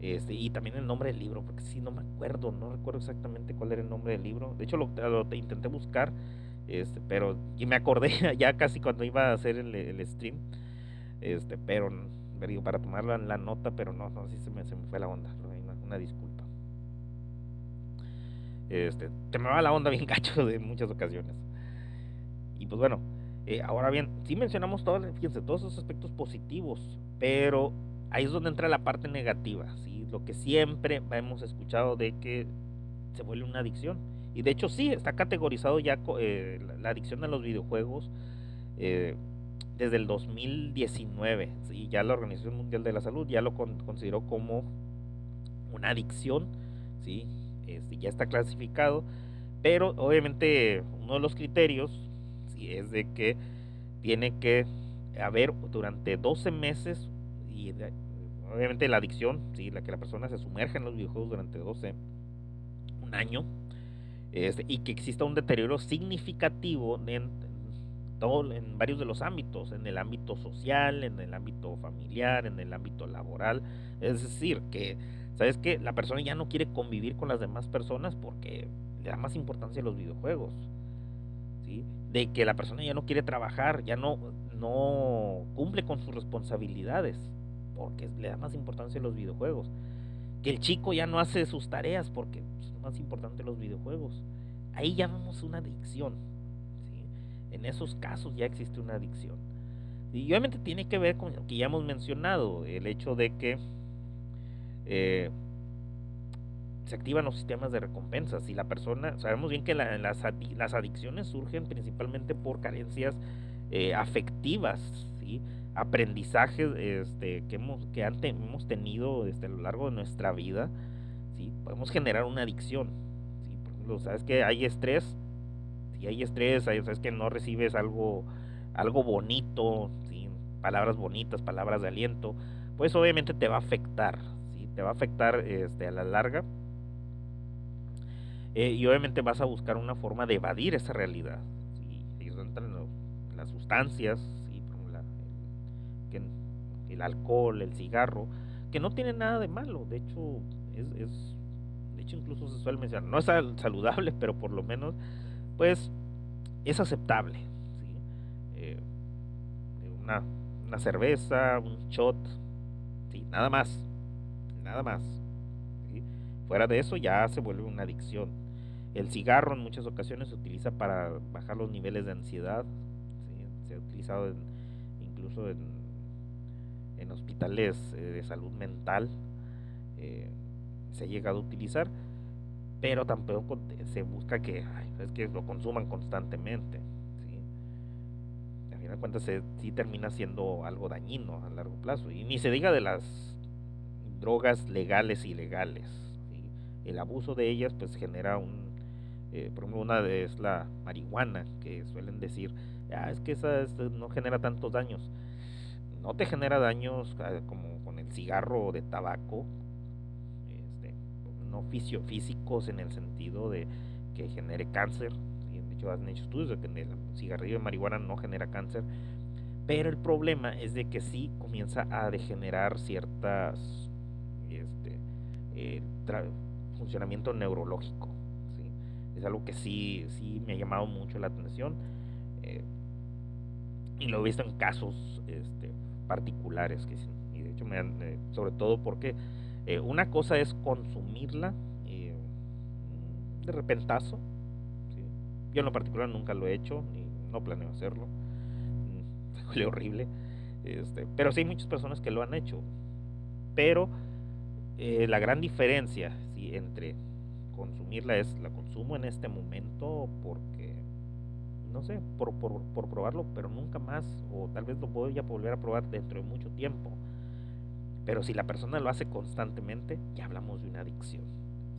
Y también el nombre del libro, porque sí, no me acuerdo, no recuerdo exactamente cuál era el nombre del libro. De hecho, lo intenté buscar, pero y me acordé ya casi cuando iba a hacer el stream, pero digo, para tomar la nota, pero no, sí se me fue la onda, una disculpa. Se me va la onda bien gacho de muchas ocasiones. Y pues bueno, ahora bien, sí mencionamos fíjense, todos esos aspectos positivos, pero ahí es donde entra la parte negativa, ¿sí? Lo que siempre hemos escuchado de que se vuelve una adicción. Y de hecho sí, está categorizado ya la adicción a los videojuegos, eh, desde el 2019, ¿sí? Ya la Organización Mundial de la Salud ya lo consideró como una adicción, ¿sí? Ya está clasificado, pero obviamente uno de los criterios, ¿sí? Es de que tiene que haber durante 12 meses, y obviamente la adicción, ¿sí? La que la persona se sumerja en los videojuegos durante 12, un año, y que exista un deterioro significativo en varios de los ámbitos, en el ámbito social, en el ámbito familiar, en el ámbito laboral. Es decir, que, ¿sabes qué? La persona ya no quiere convivir con las demás personas porque le da más importancia a los videojuegos, ¿sí? De que la persona ya no quiere trabajar, ya no cumple con sus responsabilidades porque le da más importancia a los videojuegos. Que el chico ya no hace sus tareas porque es más importante los videojuegos. Ahí ya vemos una adicción, ¿sí? En esos casos ya existe una adicción. Y obviamente tiene que ver con lo que ya hemos mencionado, el hecho de que eh, se activan los sistemas de recompensas y la persona, sabemos bien que las adicciones surgen principalmente por carencias afectivas, ¿sí? Aprendizajes hemos tenido a lo largo de nuestra vida, ¿sí? Podemos generar una adicción, ¿sí? Por ejemplo, sabes que hay estrés, si hay estrés, sabes que no recibes algo bonito, ¿sí? Palabras bonitas, palabras de aliento, pues obviamente te va a afectar, ¿sí? Te va a afectar a la larga, y obviamente vas a buscar una forma de evadir esa realidad, ¿sí? Ahí es donde entran las sustancias, ¿sí? Por ejemplo, el alcohol, el cigarro, que no tiene nada de malo, de hecho, de hecho incluso se suele mencionar, no es saludable, pero por lo menos, pues, es aceptable, ¿sí? una, una cerveza, un shot, sí, nada más, nada más. ¿Sí? Fuera de eso ya se vuelve una adicción. El cigarro en muchas ocasiones se utiliza para bajar los niveles de ansiedad, ¿sí? Se ha utilizado incluso en hospitales de salud mental, eh, se ha llegado a utilizar, pero tampoco se busca que, ay, es que lo consuman constantemente. ¿Sí? Al final de cuentas sí termina siendo algo dañino a largo plazo. Y ni se diga de las drogas legales e ilegales. ¿Sí? El abuso de ellas pues genera por ejemplo, una es la marihuana, que suelen decir, ah, es que esa no genera tantos daños. No te genera daños como con el cigarro de tabaco, este, no físicos en el sentido de que genere cáncer. ¿Sí? De hecho, han hecho estudios de que el cigarrillo de marihuana no genera cáncer, pero el problema es de que sí comienza a degenerar ciertas este, eh, funcionamiento neurológico. ¿Sí? Es algo que sí me ha llamado mucho la atención, eh, y lo he visto en casos particulares que, y de hecho sobre todo porque una cosa es consumirla eh, de repentazo. ¿Sí? Yo en lo particular nunca lo he hecho ni no planeo hacerlo. Huele horrible. Pero sí hay muchas personas que lo han hecho. Pero la gran diferencia, ¿sí?, entre consumirla es la consumo en este momento porque, no sé, por probarlo, pero nunca más, o tal vez lo voy a volver a probar dentro de mucho tiempo. Pero si la persona lo hace constantemente, ya hablamos de una adicción.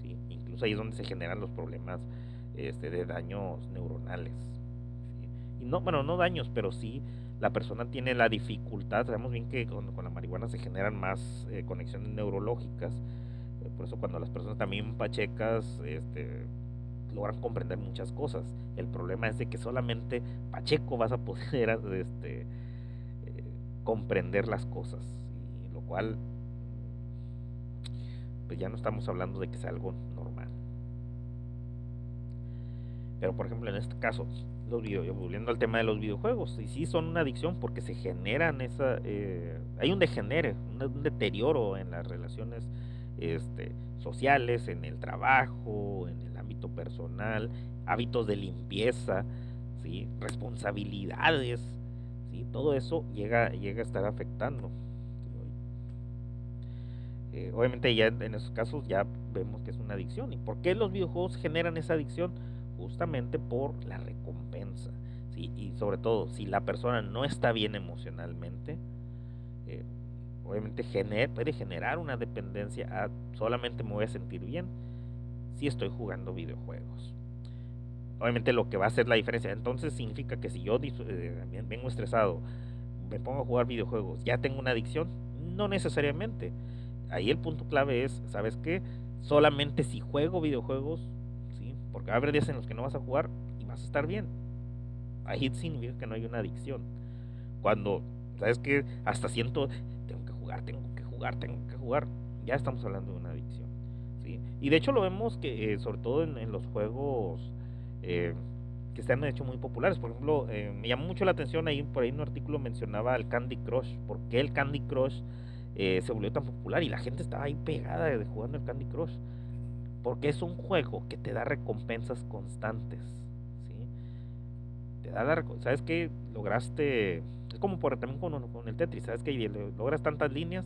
¿Sí? Incluso ahí es donde se generan los problemas de daños neuronales. ¿Sí? Y no, bueno, no daños, pero sí la persona tiene la dificultad. Sabemos bien que con la marihuana se generan más conexiones neurológicas. Por eso cuando las personas también pachecas logran comprender muchas cosas. El problema es de que solamente pacheco vas a poder comprender las cosas. Y lo cual, pues ya no estamos hablando de que sea algo normal. Pero por ejemplo en este caso, volviendo al tema de los videojuegos, y sí son una adicción porque se generan hay un degenere, un deterioro en las relaciones sociales, en el trabajo, en el ámbito personal, hábitos de limpieza, ¿sí? Responsabilidades, ¿sí? Todo eso llega a estar afectando. Obviamente ya en esos casos ya vemos que es una adicción. ¿Y por qué los videojuegos generan esa adicción? Justamente por la recompensa. ¿Sí? Y sobre todo, si la persona no está bien emocionalmente, eh, obviamente puede generar una dependencia a solamente me voy a sentir bien si estoy jugando videojuegos. Obviamente lo que va a hacer la diferencia, entonces significa que si yo vengo estresado, me pongo a jugar videojuegos, ya tengo una adicción. No necesariamente. Ahí el punto clave es, ¿sabes qué? Solamente si juego videojuegos, ¿sí? Porque va a haber días en los que no vas a jugar y vas a estar bien. Ahí significa que no hay una adicción. Cuando, ¿sabes qué? Hasta siento, tengo que jugar, tengo que jugar, tengo que jugar. Ya estamos hablando de una adicción. ¿Sí? Y de hecho lo vemos que, sobre todo en los juegos eh, que se han hecho muy populares. Por ejemplo, me llamó mucho la atención, ahí por ahí un artículo mencionaba al Candy Crush. ¿Por qué el Candy Crush se volvió tan popular? Y la gente estaba ahí pegada de jugando el Candy Crush. Porque es un juego que te da recompensas constantes. ¿Sí? Te da ¿sabes qué? Lograste. Es como también con el Tetris. ¿Sabes qué? Logras tantas líneas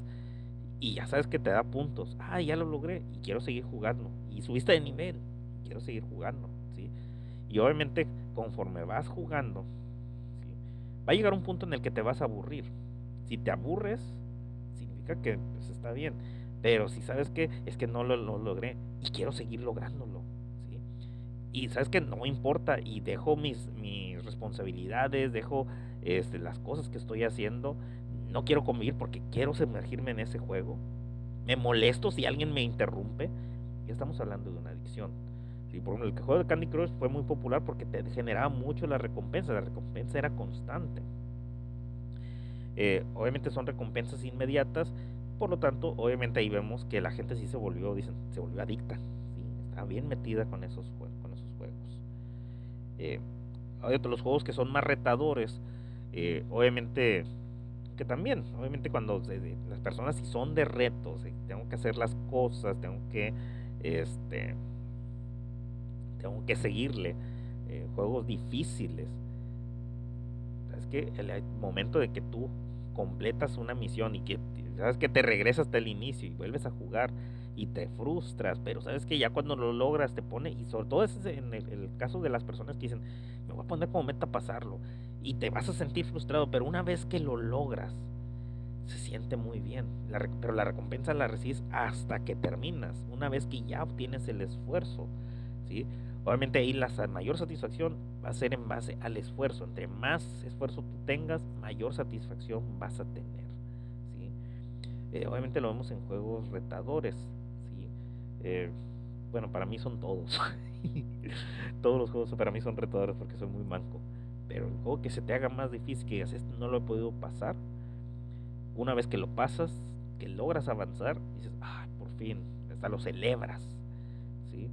y ya sabes que te da puntos. Ah, ya lo logré y quiero seguir jugando. Y subiste de nivel, quiero seguir jugando. ¿Sí? Y obviamente, conforme vas jugando, ¿sí?, va a llegar un punto en el que te vas a aburrir. Si te aburres, significa que pues, está bien. Pero si sabes que es que no lo logré y quiero seguir lográndolo, ¿sí? Y sabes que no importa y dejo mis responsabilidades, dejo las cosas que estoy haciendo. No quiero convivir porque quiero sumergirme en ese juego. Me molesto si alguien me interrumpe. Ya estamos hablando de una adicción. Sí, por ejemplo, el juego de Candy Crush fue muy popular porque te generaba mucho la recompensa era constante. Obviamente son recompensas inmediatas, por lo tanto, obviamente ahí vemos que la gente sí se volvió adicta, ¿sí? Está bien metida con esos juegos. Hay otros juegos que son más retadores, obviamente que también, obviamente cuando las personas si son de retos, tengo que hacer las cosas, este, tengo que seguirle, juegos difíciles, es que el momento de que tú completas una misión y que sabes que te regresas hasta el inicio y vuelves a jugar y te frustras, pero sabes que ya cuando lo logras te pone, y sobre todo es en el caso de las personas que dicen, me voy a poner como meta pasarlo, y te vas a sentir frustrado, pero una vez que lo logras, se siente muy bien, pero la recompensa la recibes hasta que terminas, una vez que ya obtienes el esfuerzo, ¿sí? Obviamente ahí la mayor satisfacción va a ser en base al esfuerzo. Entre más esfuerzo tú tengas, mayor satisfacción vas a tener, ¿sí? Obviamente lo vemos en juegos retadores, ¿sí? Eh, bueno, para mí son todos. Todos los juegos para mí son retadores porque soy muy manco. Pero el juego que se te haga más difícil, que digas, "Este no lo he podido pasar", una vez que lo pasas, que logras avanzar, dices, ah, por fin, hasta lo celebras, ¿sí?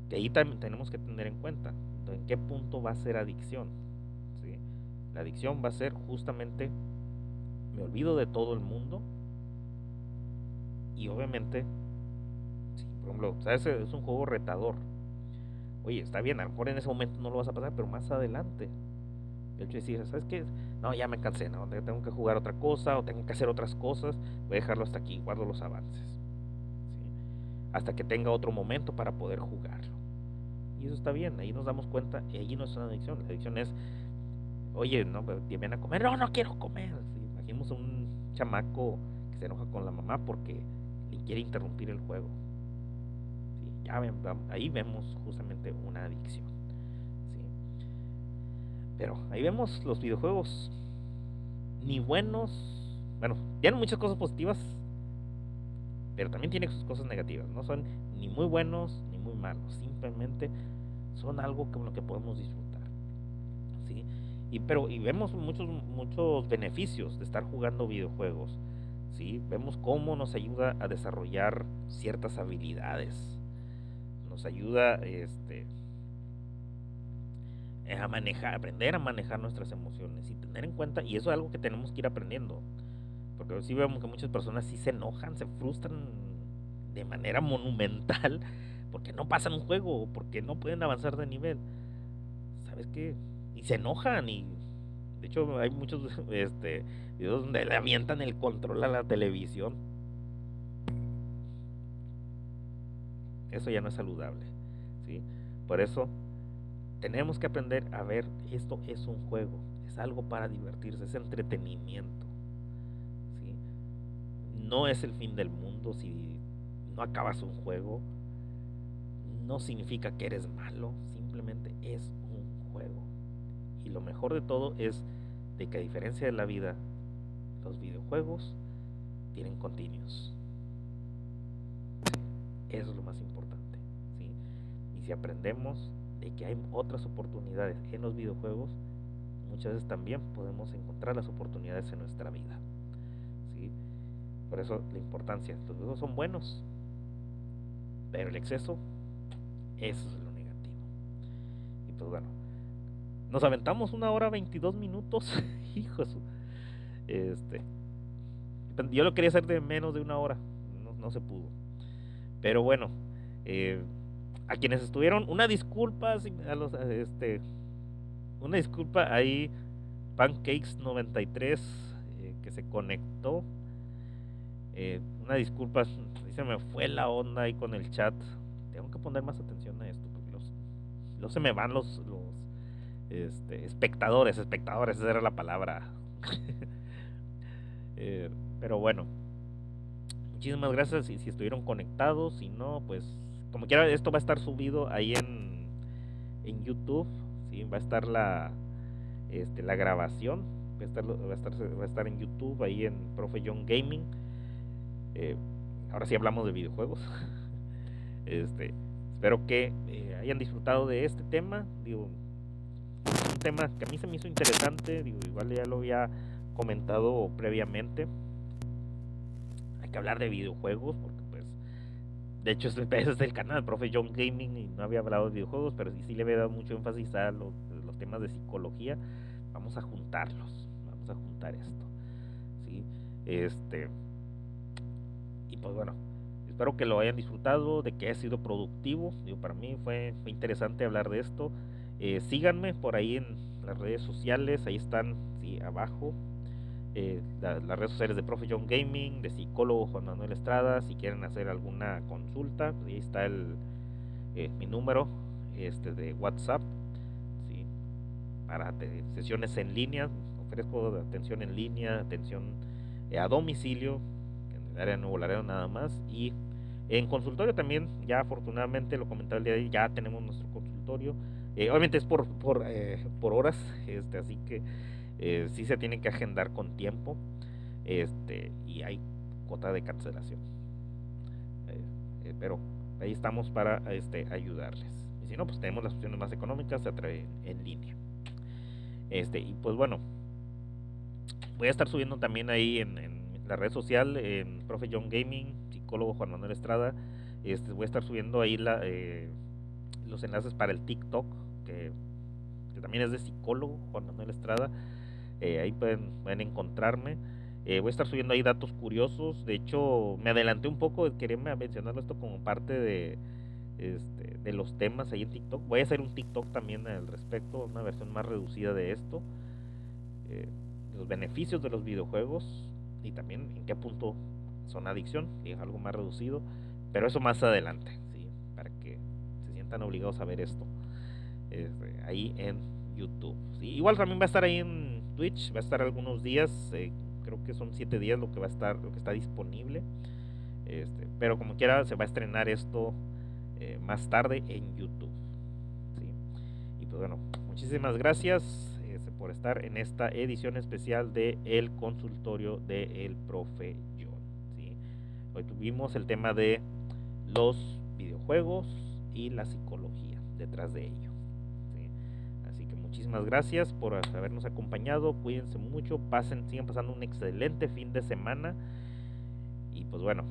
Que ahí también tenemos que tener en cuenta en qué punto va a ser adicción, ¿sí? La adicción va a ser justamente, me olvido de todo el mundo y obviamente, sí, por ejemplo, ¿sabes? Es un juego retador. Oye, está bien, a lo mejor en ese momento no lo vas a pasar, pero más adelante, el hecho de decir, ¿sabes qué? No, ya me cansé, ¿no? Tengo que jugar otra cosa o tengo que hacer otras cosas, voy a dejarlo hasta aquí, guardo los avances, ¿sí? Hasta que tenga otro momento para poder jugarlo. Y eso está bien, ahí nos damos cuenta, y ahí no es una adicción, la adicción es, oye, no, vienen a comer, no, no quiero comer. ¿Sí? Imaginemos a un chamaco que se enoja con la mamá porque le quiere interrumpir el juego. ¿Sí? Ya ahí vemos justamente una adicción. ¿Sí? Pero ahí vemos los videojuegos ni buenos, bueno, tienen muchas cosas positivas, pero también tienen sus cosas negativas. No son ni muy buenos ni muy malos, simplemente son algo con lo que podemos disfrutar, ¿sí? Y vemos muchos beneficios de estar jugando videojuegos, ¿sí? Vemos cómo nos ayuda a desarrollar ciertas habilidades, nos ayuda a manejar, aprender a manejar nuestras emociones y tener en cuenta, y eso es algo que tenemos que ir aprendiendo, porque sí vemos que muchas personas sí se enojan, se frustran de manera monumental porque no pasan un juego o porque no pueden avanzar de nivel. ¿Sabes qué? Y se enojan y de hecho hay muchos videos donde le avientan el control a la televisión. Eso ya no es saludable, ¿sí? Por eso tenemos que aprender a ver, esto es un juego, es algo para divertirse, es entretenimiento, ¿sí? No es el fin del mundo si no acabas un juego, no significa que eres malo, simplemente es un juego. Y lo mejor de todo es de que a diferencia de la vida, los videojuegos tienen continuos. Eso es lo más importante, ¿sí? Y si aprendemos de que hay otras oportunidades en los videojuegos, muchas veces también podemos encontrar las oportunidades en nuestra vida, ¿sí? Por eso la importancia, los videojuegos son buenos, pero el exceso, eso es lo negativo. Y pues bueno, nos aventamos 1 hora 22 minutos. Hijos, este, yo lo quería hacer de menos de 1 hora, no se pudo. Pero bueno, eh, a quienes estuvieron, una disculpa a los, una disculpa ahí, Pancakes93, que se conectó. Una disculpa, se me fue la onda ahí con el chat. Tengo que poner más atención a esto porque los se me van los espectadores, esa era la palabra. Pero bueno, muchísimas gracias si estuvieron conectados. Si no, pues como quiera, esto va a estar subido ahí en YouTube. ¿Sí? Va a estar la grabación. Va a estar en YouTube, ahí en Profe John Gaming. Eh, Ahora sí hablamos de videojuegos. Espero que hayan disfrutado de este tema. Digo, un tema que a mí se me hizo interesante. Digo, igual ya lo había comentado previamente. Hay que hablar de videojuegos porque pues de hecho ese es el canal Profe John Gaming y no había hablado de videojuegos, pero sí le había dado mucho énfasis a los temas de psicología. Vamos a juntarlos, vamos a juntar esto, Este, y pues bueno, espero que lo hayan disfrutado, de que haya sido productivo. Digo, para mí fue interesante hablar de esto. Síganme por ahí en las redes sociales, ahí están, sí, abajo. Las redes sociales de Profe John Gaming, de psicólogo Juan Manuel Estrada. Si quieren hacer alguna consulta, pues ahí está mi número de WhatsApp, ¿sí? Para sesiones en línea. Ofrezco atención en línea, atención a domicilio, en el área de Nuevo Laredo nada más. Y en consultorio también, ya afortunadamente, lo comentaba el día de hoy, ya tenemos nuestro consultorio. Obviamente es por horas, así que sí se tienen que agendar con tiempo, y hay cuota de cancelación. Pero ahí estamos para ayudarles. Y si no, pues tenemos las opciones más económicas en línea. Y pues bueno, voy a estar subiendo también ahí en la red social, en Profe John Gaming, psicólogo Juan Manuel Estrada. Voy a estar subiendo ahí los enlaces para el TikTok, que también es de psicólogo Juan Manuel Estrada. Ahí pueden encontrarme. Voy a estar subiendo ahí datos curiosos. De hecho, me adelanté un poco, quería mencionarlo esto como parte de los temas ahí en TikTok. Voy a hacer un TikTok también al respecto, una versión más reducida de esto. Los beneficios de los videojuegos y también en qué punto son adicción, y es algo más reducido. Pero eso más adelante, ¿sí? Para que se sientan obligados a ver esto ahí en YouTube, ¿sí? Igual también va a estar ahí en Twitch, va a estar algunos días, creo que son 7 días lo que está disponible, pero como quiera se va a estrenar esto más tarde en YouTube, ¿sí? Y pues bueno, muchísimas gracias por estar en esta edición especial de El Consultorio de El Profe John, ¿sí? Hoy tuvimos el tema de los videojuegos y la psicología detrás de ello. Así que muchísimas gracias por habernos acompañado. Cuídense mucho, sigan pasando un excelente fin de semana. Y pues bueno,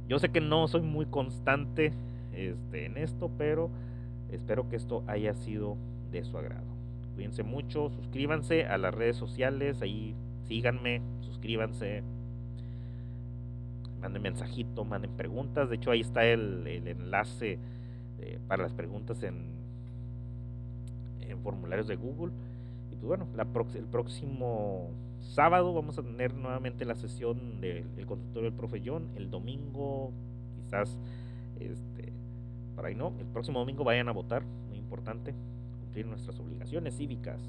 yo sé que no soy muy constante en esto, pero espero que esto haya sido de su agrado. Cuídense mucho, suscríbanse a las redes sociales, ahí síganme, suscríbanse, manden mensajito, manden preguntas. De hecho, ahí está el enlace para las preguntas en formularios de Google. Y pues bueno, el próximo sábado vamos a tener nuevamente la sesión del consultorio del Profe John. El domingo, quizás, por ahí no. El próximo domingo vayan a votar, muy importante, cumplir nuestras obligaciones cívicas.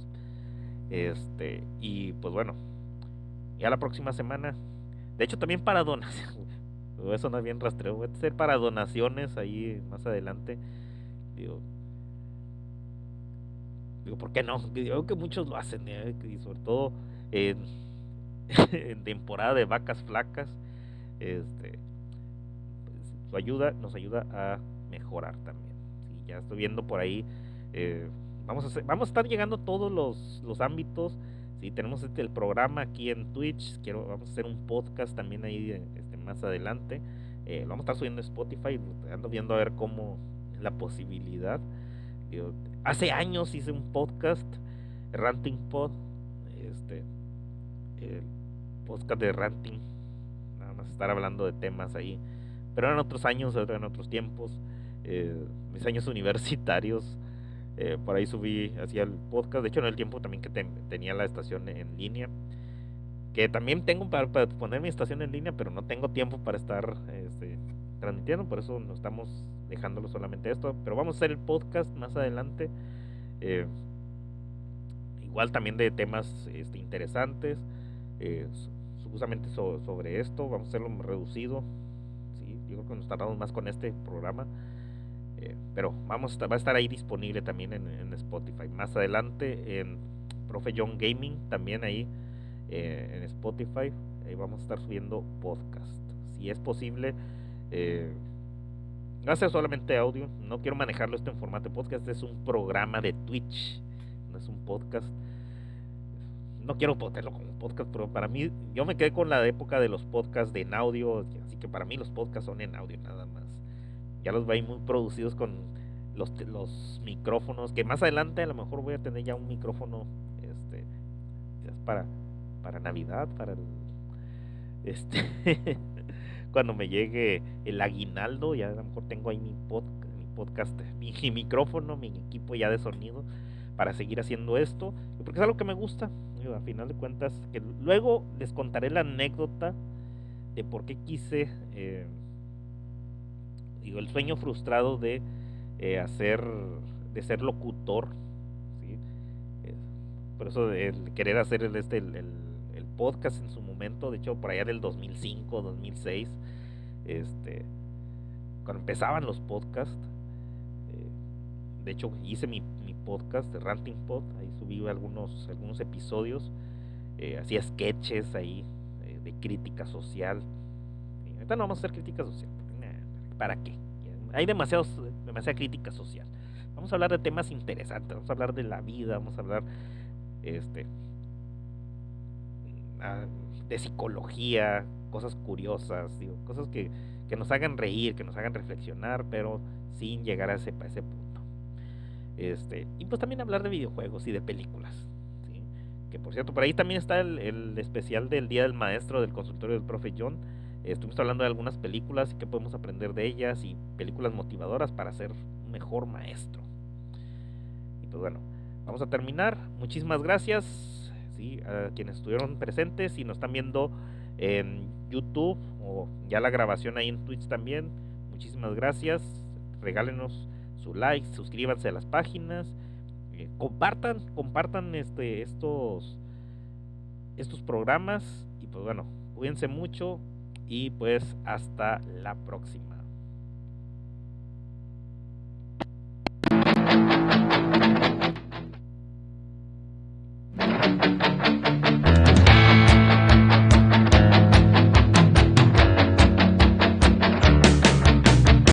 Y pues bueno, ya la próxima semana, de hecho también para donaciones, eso no es bien rastreo, voy a hacer para donaciones ahí más adelante. Digo, ¿por qué no? Digo que muchos lo hacen, y sobre todo en, en temporada de vacas flacas, pues, su ayuda nos ayuda a mejorar también. Sí, ya estoy viendo por ahí, vamos a estar llegando a todos los ámbitos. Sí, tenemos el programa aquí en Twitch, vamos a hacer un podcast también ahí más adelante. Lo vamos a estar subiendo a Spotify, ando viendo a ver cómo la posibilidad. Yo, hace años hice un podcast, Ranting Pod, el podcast de Ranting, nada más estar hablando de temas ahí, pero eran otros años, eran otros tiempos, mis años universitarios. Por ahí subí, hacía el podcast, de hecho en el tiempo también que tenía la estación en línea, que también tengo para poner mi estación en línea, pero no tengo tiempo para estar transmitiendo, por eso no estamos dejándolo solamente esto, pero vamos a hacer el podcast más adelante, eh, igual también de temas interesantes, eh, justamente sobre esto, vamos a hacerlo reducido, ¿sí? Yo creo que nos tardamos más con este programa, pero va a estar ahí disponible también en Spotify, más adelante en Profe John Gaming, también ahí en Spotify, vamos a estar subiendo podcast, si es posible. Va a ser solamente audio, no quiero manejarlo esto en formato de podcast, es un programa de Twitch, no es un podcast. No quiero ponerlo como un podcast, pero para mí, yo me quedé con la época de los podcasts en audio, así que para mí los podcasts son en audio nada más. Ya los veis muy producidos con los micrófonos, que más adelante a lo mejor voy a tener ya un micrófono quizás para Navidad, Este, cuando me llegue el aguinaldo, ya a lo mejor tengo ahí mi podcast, mi micrófono, mi equipo ya de sonido para seguir haciendo esto, porque es algo que me gusta. Digo, a final de cuentas, que luego les contaré la anécdota de por qué quise, digo, el sueño frustrado de hacer, de ser locutor, ¿sí? Eh, por eso el querer hacer el podcast en su momento, de hecho por allá del 2005, 2006, este, cuando empezaban los podcasts, de hecho hice mi podcast de Ranting Pod, ahí subí algunos episodios, hacía sketches ahí de crítica social. Y ahorita no vamos a hacer crítica social, porque, ¿para qué? Hay demasiada crítica social. Vamos a hablar de temas interesantes, vamos a hablar de la vida, vamos a hablar este, ah, de psicología, cosas curiosas, digo, cosas que nos hagan reír, que nos hagan reflexionar, pero sin llegar a ese punto. Y pues también hablar de videojuegos y de películas, ¿sí? Que por cierto, por ahí también está el especial del Día del Maestro del consultorio del profe John. Estuvimos hablando de algunas películas y qué podemos aprender de ellas y películas motivadoras para ser un mejor maestro. Y pues bueno, vamos a terminar. Muchísimas gracias, ¿sí? A quienes estuvieron presentes y nos están viendo en YouTube o ya la grabación ahí en Twitch también. Muchísimas gracias. Regálenos su like, suscríbanse a las páginas, compartan estos programas y pues bueno, cuídense mucho y pues hasta la próxima.